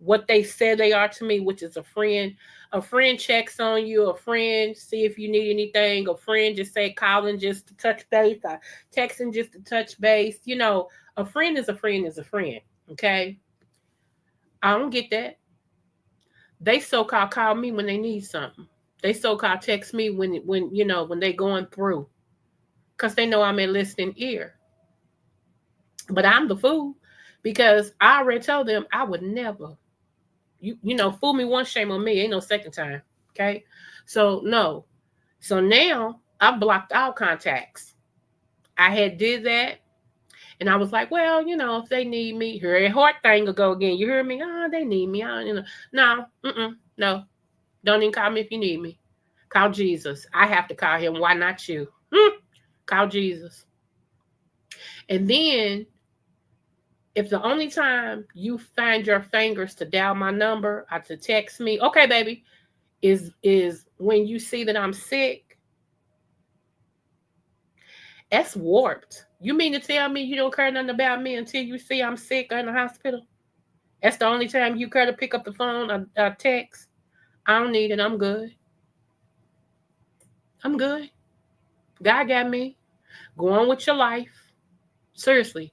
what they said they are to me, which is a friend. A friend checks on you, a friend see if you need anything, a friend just say calling just to touch base, or texting just to touch base. A friend is a friend is a friend. Okay. I don't get that. They so-called call me when they need something. They so-called text me when they going through. Because they know I'm a listening ear. But I'm the fool because I already told them I would never, fool me once, shame on me. Ain't no second time. Okay. So no. So now I've blocked all contacts. I had did that. And I was like, well, if they need me, here a heart thing will go again. You hear me? Oh, they need me. No, no. Don't even call me if you need me. Call Jesus. I have to call him. Why not you? Call Jesus. And then if the only time you find your fingers to dial my number or to text me, okay, baby, is when you see that I'm sick, that's warped. You mean to tell me you don't care nothing about me until you see I'm sick or in the hospital? That's the only time you care to pick up the phone or text? I don't need it. I'm good. I'm good. God got me. Go on with your life. Seriously.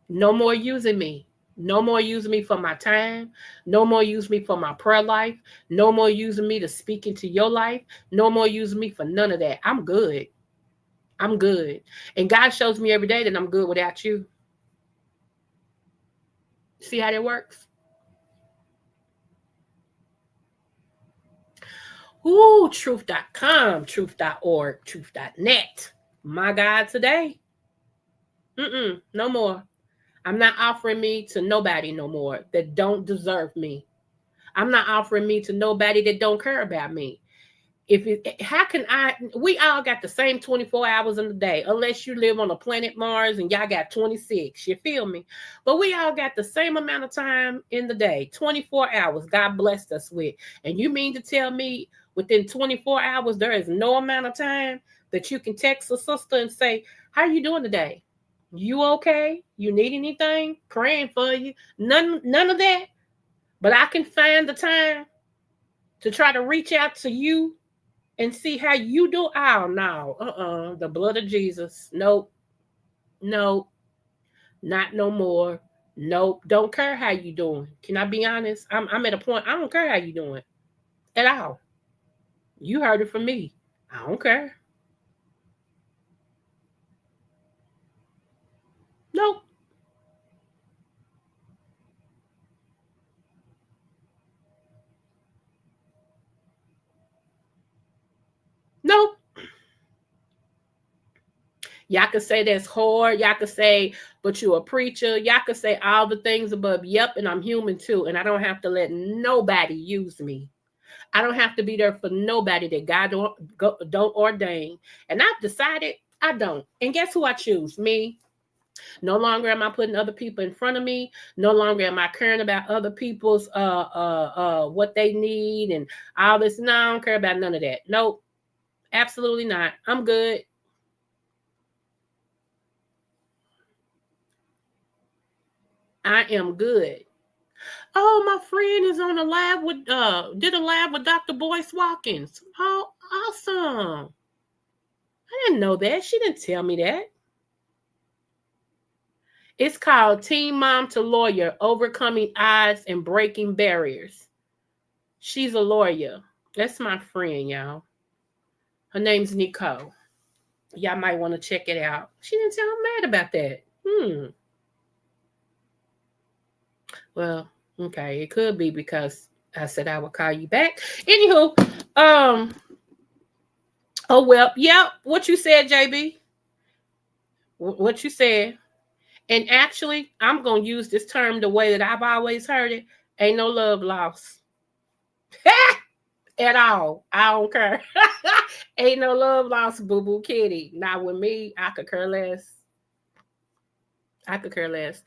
No more using me. No more using me for my time. No more using me for my prayer life. No more using me to speak into your life. No more using me for none of that. I'm good. I'm good. And God shows me every day that I'm good without you. See how that works? Ooh, truth.com, truth.org, truth.net. My God, today. No more. I'm not offering me to nobody no more that don't deserve me. I'm not offering me to nobody that don't care about me. How can we all got the same 24 hours in the day, unless you live on a planet Mars and y'all got 26. You feel me? But we all got the same amount of time in the day, 24 hours. God blessed us with. And you mean to tell me within 24 hours, there is no amount of time that you can text a sister and say, how are you doing today? You okay? You need anything? Praying for you. None of that. But I can find the time to try to reach out to you and see how you do. Oh no, the blood of Jesus. Nope, nope, not no more. Nope, don't care how you doing. Can I be honest? I'm at a point. I don't care how you doing at all. You heard it from me. I don't care. Nope, nope. Y'all could say that's hard. Y'all could say, but you a preacher. Y'all could say all the things above. Yep, and I'm human too, and I don't have to let nobody use me. I don't have to be there for nobody that God don't ordain. And I've decided I don't. And guess who I choose? Me. No longer am I putting other people in front of me. No longer am I caring about other people's what they need and all this. No, I don't care about none of that. Nope. Absolutely not. I'm good. I am good. Oh, my friend is on a live with did a live with Dr. Boyce Watkins. Oh, awesome. I didn't know that. She didn't tell me that. It's called Teen Mom to Lawyer, Overcoming Odds and Breaking Barriers. She's a lawyer. That's my friend, y'all. Her name's Nicole. Y'all might want to check it out. She didn't sound mad about that. Well, okay. It could be because I said I would call you back. Anywho, oh well, yeah, what you said, JB. What you said. And actually, I'm gonna use this term the way that I've always heard it. Ain't no love lost. At all. I don't care. Ain't no love lost, boo-boo kitty. Not with me. I could care less. I could care less.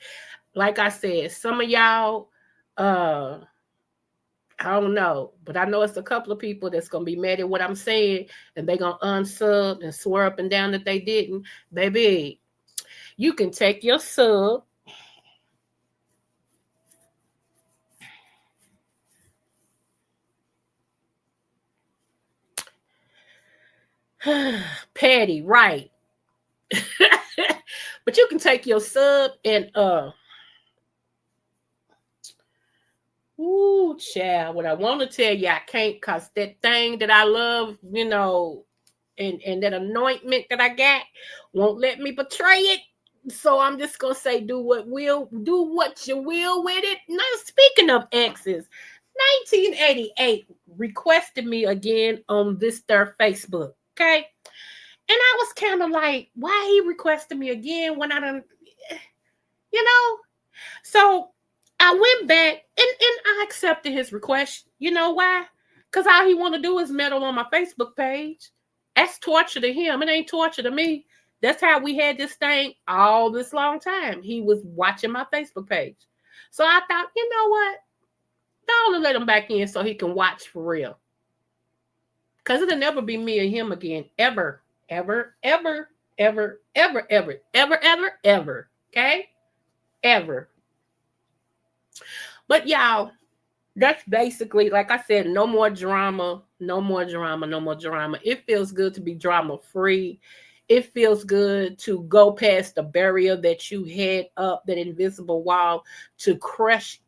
Like I said, some of y'all, I don't know, but I know it's a couple of people that's gonna be mad at what I'm saying, and they gonna unsub and swear up and down that they didn't. Baby, you can take your sub. Patty, right. But you can take your sub and ooh, child, what I want to tell you, I can't, cause that thing that I love, and that anointment that I got won't let me betray it. So I'm just gonna say, do what you will with it. Now, speaking of exes, 1988 requested me again on their Facebook. Okay. And I was kind of like, why he requested me again when I don't, So I went back and I accepted his request. You know why? Because all he want to do is meddle on my Facebook page. That's torture to him. It ain't torture to me. That's how we had this thing all this long time. He was watching my Facebook page. So I thought, you know what? Don't let him back in so he can watch for real. Because it'll never be me or him again. Ever. Ever. Ever. Ever. Ever. Ever. Ever. Ever. Ever. Okay? Ever. But y'all, that's basically, like I said, no more drama, no more drama, no more drama. It feels good to be drama free. It feels good to go past the barrier that you had up, that invisible wall, to crash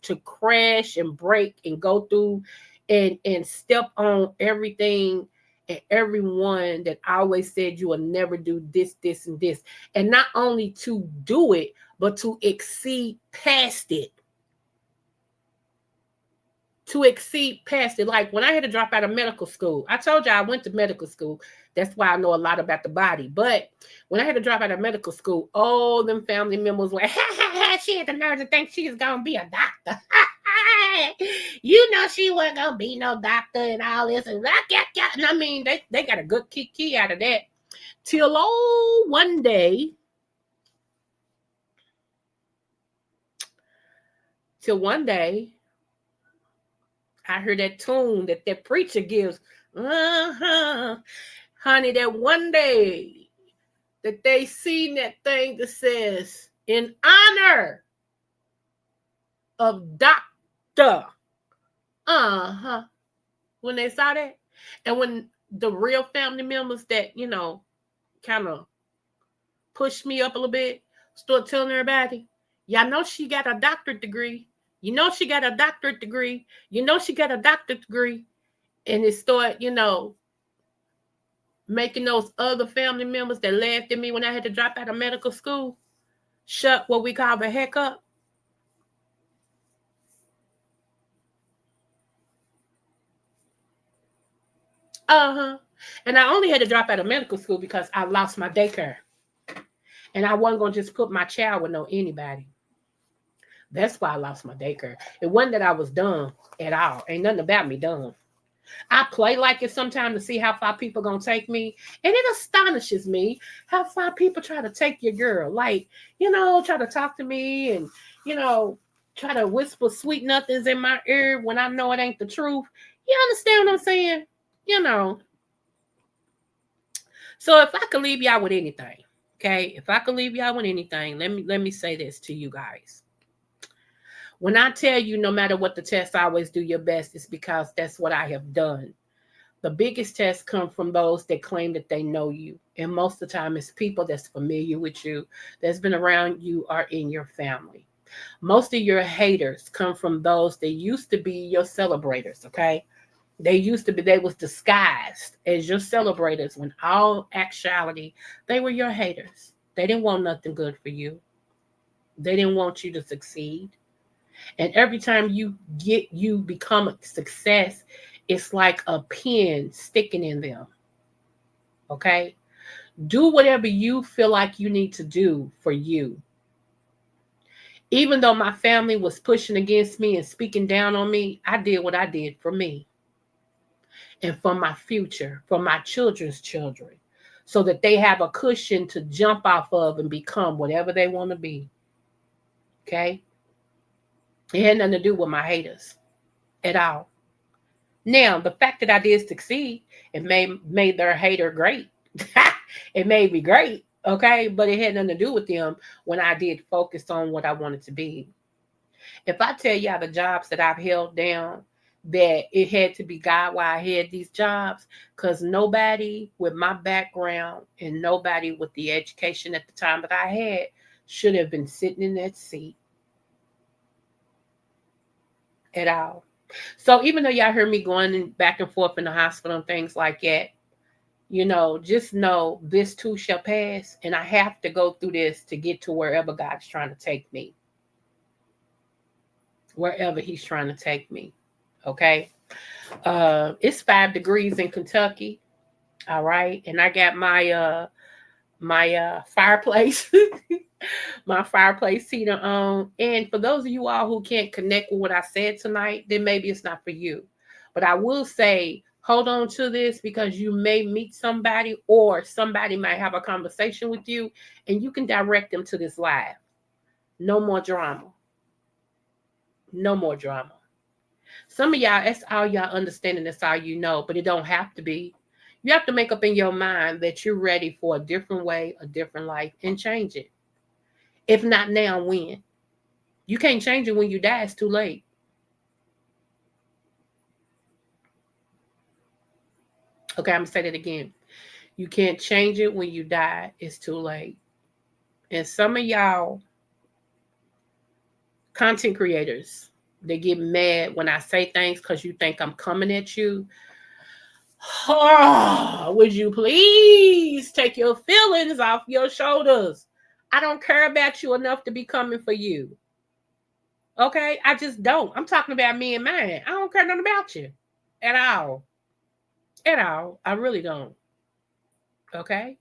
and break and go through and step on everything and everyone that always said you will never do this, this, and this. And not only to do it, but to exceed past it. To exceed past it. Like when I had to drop out of medical school, I told you I went to medical school. That's why I know a lot about the body. But when I had to drop out of medical school, all them family members were, she had the nerve to think she was going to be a doctor. You know she wasn't going to be no doctor and all this. And I mean, they got a good key out of that. Till one day, I heard that tune that preacher gives. Honey, that one day that they seen that thing that says, in honor of Dr. When they saw that, and when the real family members that, kind of pushed me up a little bit, start telling everybody, y'all know she got a doctorate degree. You know she got a doctorate degree. You know she got a doctorate degree. And it started, making those other family members that laughed at me when I had to drop out of medical school shut what we call the heck up. And I only had to drop out of medical school because I lost my daycare. And I wasn't going to just put my child with anybody. That's why I lost my daycare. It wasn't that I was done at all. Ain't nothing about me done. I play like it sometimes to see how far people going to take me. And it astonishes me how far people try to take your girl. Like, try to talk to me and, try to whisper sweet nothings in my ear when I know it ain't the truth. You understand what I'm saying? So if I could leave y'all with anything, okay? If I could leave y'all with anything, let me say this to you guys. When I tell you, no matter what the test, always do your best, it's because that's what I have done. The biggest tests come from those that claim that they know you. And most of the time, it's people that's familiar with you, that's been around you, or in your family. Most of your haters come from those that used to be your celebrators, okay? They used to be, they was disguised as your celebrators when all actuality, they were your haters. They didn't want nothing good for you. They didn't want you to succeed. And every time you become a success, it's like a pin sticking in them. Okay? Do whatever you feel like you need to do for you. Even though my family was pushing against me and speaking down on me, I did what I did for me and for my future, for my children's children, so that they have a cushion to jump off of and become whatever they want to be. Okay? It had nothing to do with my haters at all. Now, the fact that I did succeed, it made their hater great. It made me great, okay? But it had nothing to do with them when I did focus on what I wanted to be. If I tell y'all the jobs that I've held down, that it had to be God why I had these jobs, because nobody with my background and nobody with the education at the time that I had should have been sitting in that seat at all. So even though y'all heard me going back and forth in the hospital and things like that, just know this too shall pass, and I have to go through this to get to wherever God's trying to take me. Wherever he's trying to take me. Okay? It's 5 degrees in Kentucky. All right. And I got my fireplace, my fireplace heater on. And for those of you all who can't connect with what I said tonight, then maybe it's not for you. But I will say, hold on to this, because you may meet somebody, or somebody might have a conversation with you, and you can direct them to this live. No more drama. No more drama. Some of y'all, that's all y'all understanding, that's all you know, but it don't have to be. You have to make up in your mind that you're ready for a different way, a different life, and change it. If not now, when? You can't change it when you die. It's too late. Okay, I'm going to say that again. You can't change it when you die. It's too late. And some of y'all content creators, they get mad when I say things because you think I'm coming at you. Oh, would you please take your feelings off your shoulders? I don't care about you enough to be coming for you. Okay? I just don't. I'm talking about me and mine. I don't care nothing about you at all. At all. I really don't. Okay?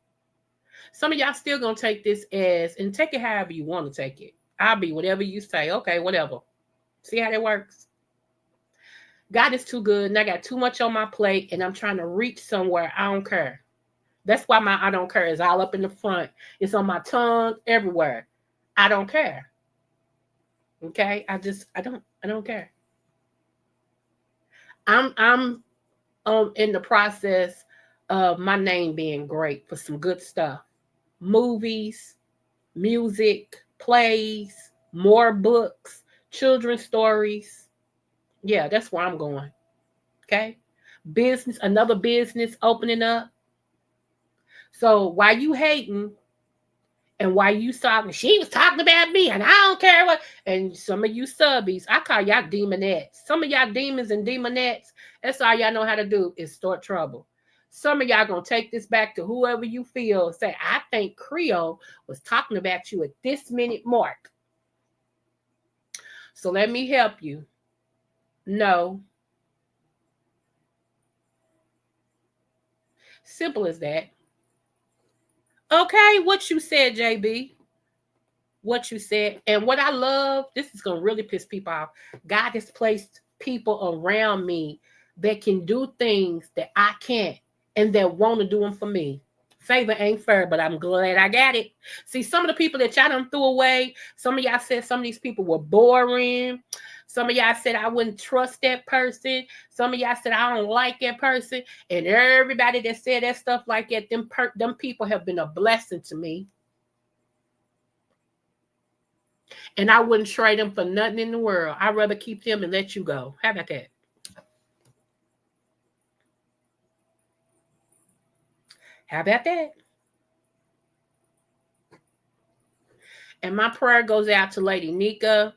Some of y'all still going to take this as, and take it however you want to take it. I'll be whatever you say. Okay, whatever. See how that works? God is too good, and I got too much on my plate, and I'm trying to reach somewhere. I don't care. That's why my I don't care is all up in the front. It's on my tongue, everywhere. I don't care. Okay? I don't care. I'm in the process of my name being great for some good stuff. Movies, music, plays, more books, children's stories. Yeah, that's where I'm going. Okay? Business, another business opening up. So while you hating and while you talking, she was talking about me and I don't care what, and some of you subbies, I call y'all demonettes. Some of y'all demons and demonettes, that's all y'all know how to do is start trouble. Some of y'all gonna take this back to whoever you feel, say, I think Creole was talking about you at this minute mark. So let me help you. No. Simple as that. Okay, what you said, JB. What you said. And what I love, this is going to really piss people off. God has placed people around me that can do things that I can't and that want to do them for me. Favor ain't fair, but I'm glad I got it. See, some of the people that y'all done threw away, some of y'all said some of these people were boring. Some of y'all said I wouldn't trust that person. Some of y'all said I don't like that person. And everybody that said that stuff like that, them people have been a blessing to me. And I wouldn't trade them for nothing in the world. I'd rather keep them and let you go. How about that? How about that? And my prayer goes out to Lady Nika.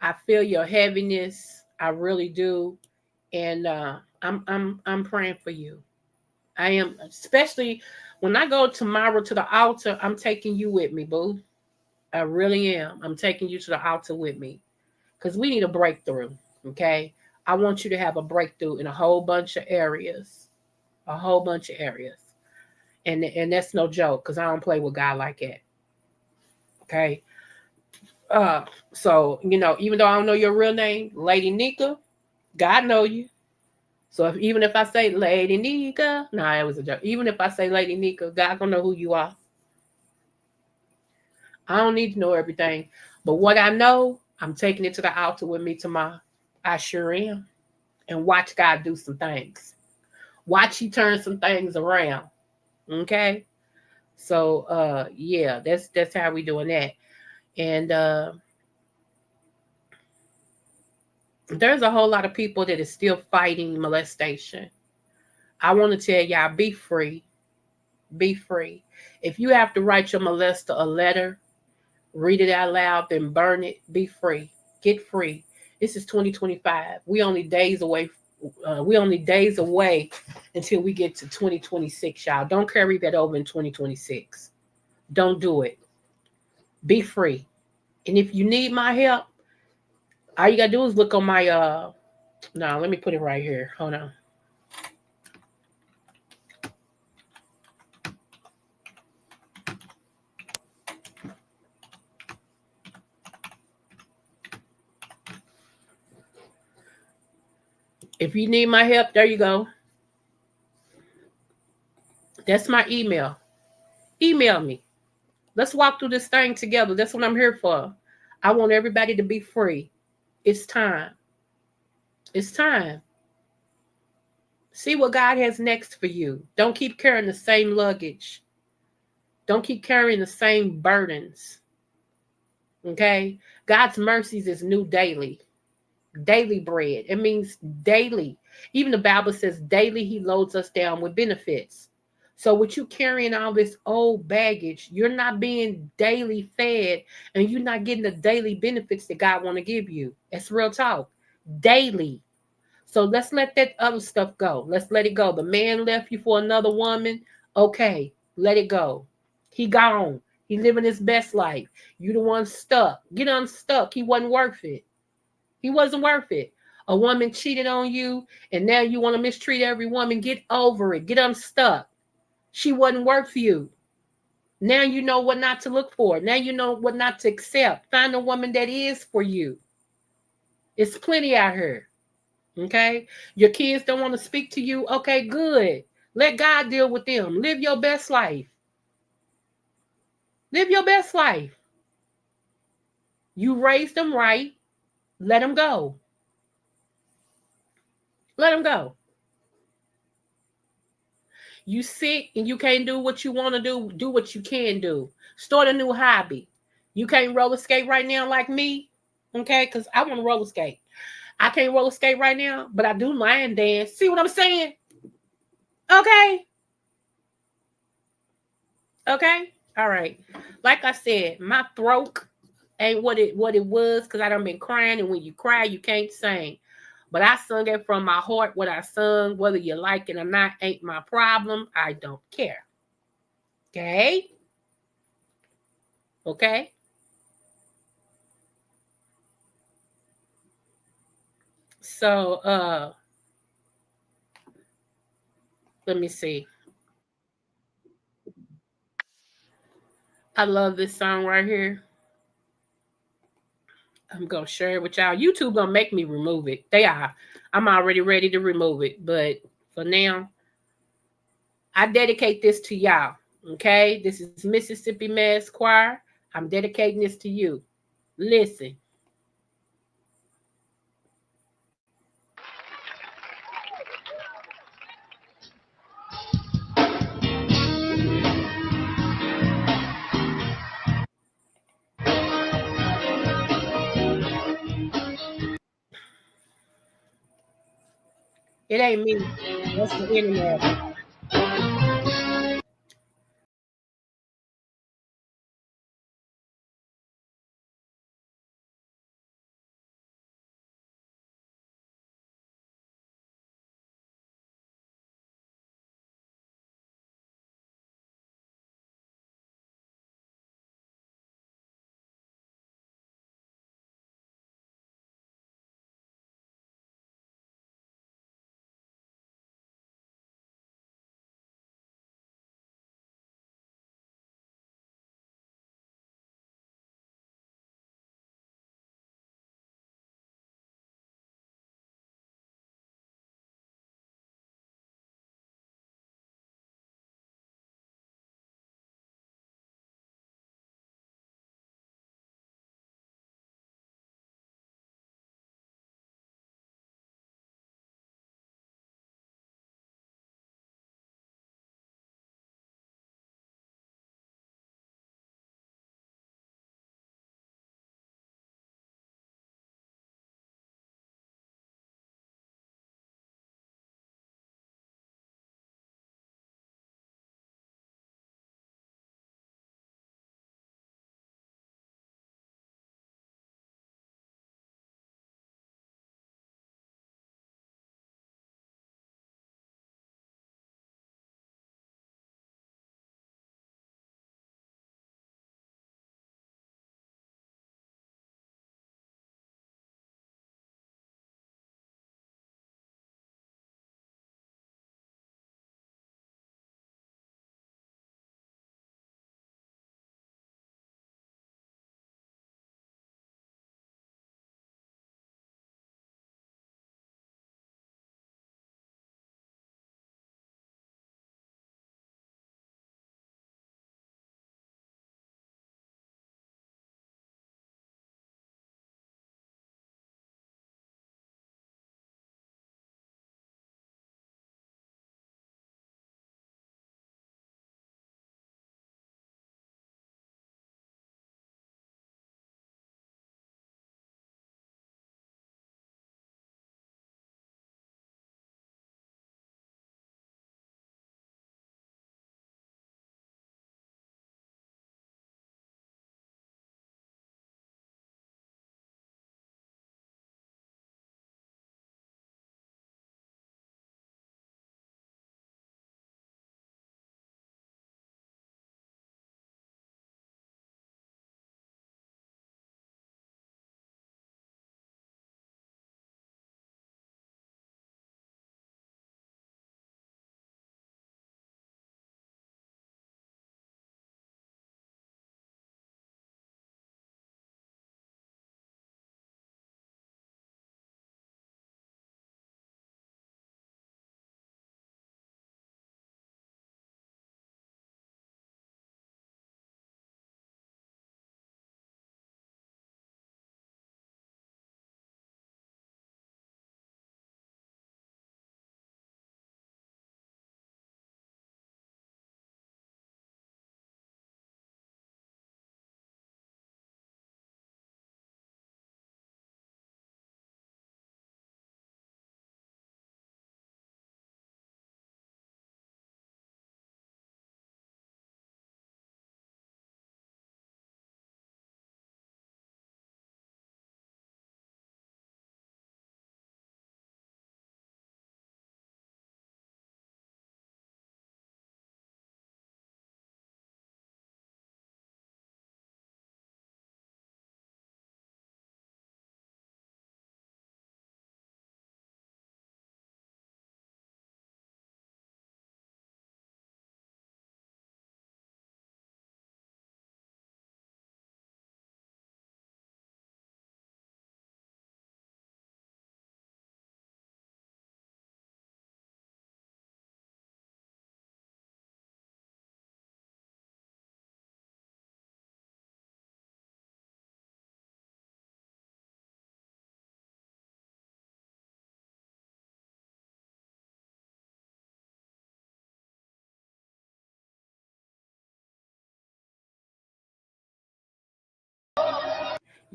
I feel your heaviness. I really do. And I'm praying for you. I am, especially when I go tomorrow to the altar, I'm taking you with me, boo. I really am. I'm taking you to the altar with me. Because we need a breakthrough. Okay. I want you to have a breakthrough in a whole bunch of areas. A whole bunch of areas. And that's no joke, because I don't play with God like that. Okay. Uh, so even though I don't know your real name, Lady Nika, God know you. So even if I say Lady Nika, nah, it was a joke. Even if I say Lady Nika, God gonna know who you are. I don't need to know everything, but what I know, I'm taking it to the altar with me tomorrow. I sure am, and watch God do some things. Watch He turn some things around. Okay, so yeah, that's how we doing that, and there's a whole lot of people that is still fighting molestation. I want to tell y'all, be free. Be free. If you have to write your molester a letter, read it out loud, then burn it, be free. Get free. This is 2025. We only days away until we get to 2026, y'all. Don't carry that over in 2026. Don't do it. Be free. And if you need my help, all you gotta do is look on my no, let me put it right here. Hold on. If you need my help, there you go. That's my email. Email me. Let's walk through this thing together. That's what I'm here for. I want everybody to be free. It's time. It's time. See what God has next for you. Don't keep carrying the same luggage. Don't keep carrying the same burdens. Okay? God's mercies is new daily. Daily bread. It means daily. Even the Bible says daily He loads us down with benefits. So with you carrying all this old baggage, you're not being daily fed, and you're not getting the daily benefits that God want to give you. That's real talk. Daily. So let's let that other stuff go. Let's let it go. The man left you for another woman. Okay, let it go. He gone. He living his best life. You the one stuck. Get unstuck. He wasn't worth it. He wasn't worth it. A woman cheated on you, and now you want to mistreat every woman. Get over it. Get unstuck. She wasn't worth you. Now you know what not to look for. Now you know what not to accept. Find a woman that is for you. It's plenty out here. Okay? Your kids don't want to speak to you. Okay, good. Let God deal with them. Live your best life. Live your best life. You raised them right. Let them go. Let them go. You sick and you can't do what you want to do. Do what you can do. Start a new hobby. You can't roller skate right now like me. Okay? Because I want to roller skate. I can't roller skate right now, but I do line dance. See what I'm saying? Okay. Okay. All right. Like I said, my throat ain't what it was, because I done been crying, and when you cry, you can't sing. But I sung it from my heart. What I sung, whether you like it or not, ain't my problem. I don't care. Okay? Okay? So let me see. I love this song right here. I'm gonna share it with y'all. YouTube gonna make me remove it. They are. I'm already ready to remove it, but for now, I dedicate this to y'all. Okay, this is Mississippi Mass Choir. I'm dedicating this to you. Listen. It ain't me. That's the internet.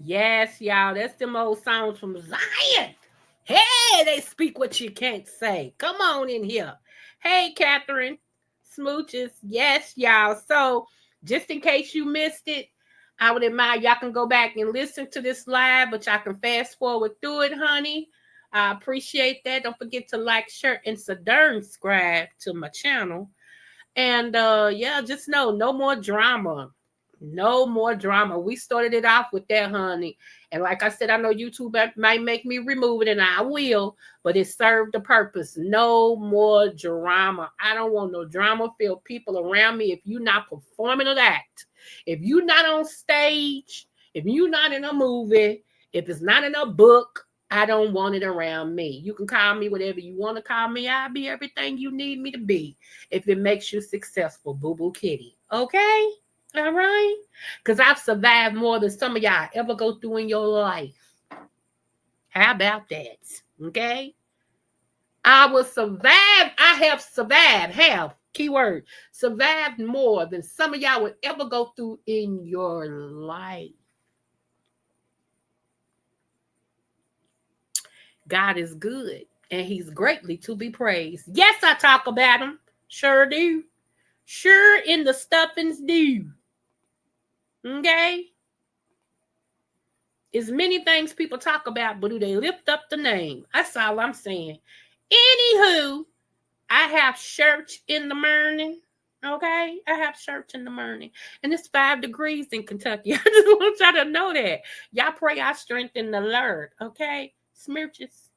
Yes, y'all. That's them old songs from Zion. Hey, they speak what you can't say. Come on in here. Hey, Catherine. Smooches. Yes, y'all. So, just in case you missed it, I would admire y'all can go back and listen to this live, but y'all can fast forward through it, honey. I appreciate that. Don't forget to like, share, and subscribe to my channel. And yeah, just know no more drama. No more drama. We started it off with that, honey. And like I said, I know YouTube might make me remove it, and I will, but it served the purpose. No more drama. I don't want no drama-filled people around me. If you're not performing an act, if you're not on stage, if you're not in a movie, if it's not in a book, I don't want it around me. You can call me whatever you want to call me. I'll be everything you need me to be if it makes you successful, boo-boo kitty. Okay? All right? Because I've survived more than some of y'all ever go through in your life. How about that? Okay? I will survive. I have survived. Keyword. Survived more than some of y'all would ever go through in your life. God is good, and he's greatly to be praised. Yes, I talk about him. Sure do. Sure in the stuffings do. Okay? There's many things people talk about, but do they lift up the name? That's all I'm saying. Anywho, I have church in the morning. Okay? I have church in the morning. And it's 5 degrees in Kentucky. I just want y'all to know that. Y'all pray our strength in the Lord. Okay? Smirches.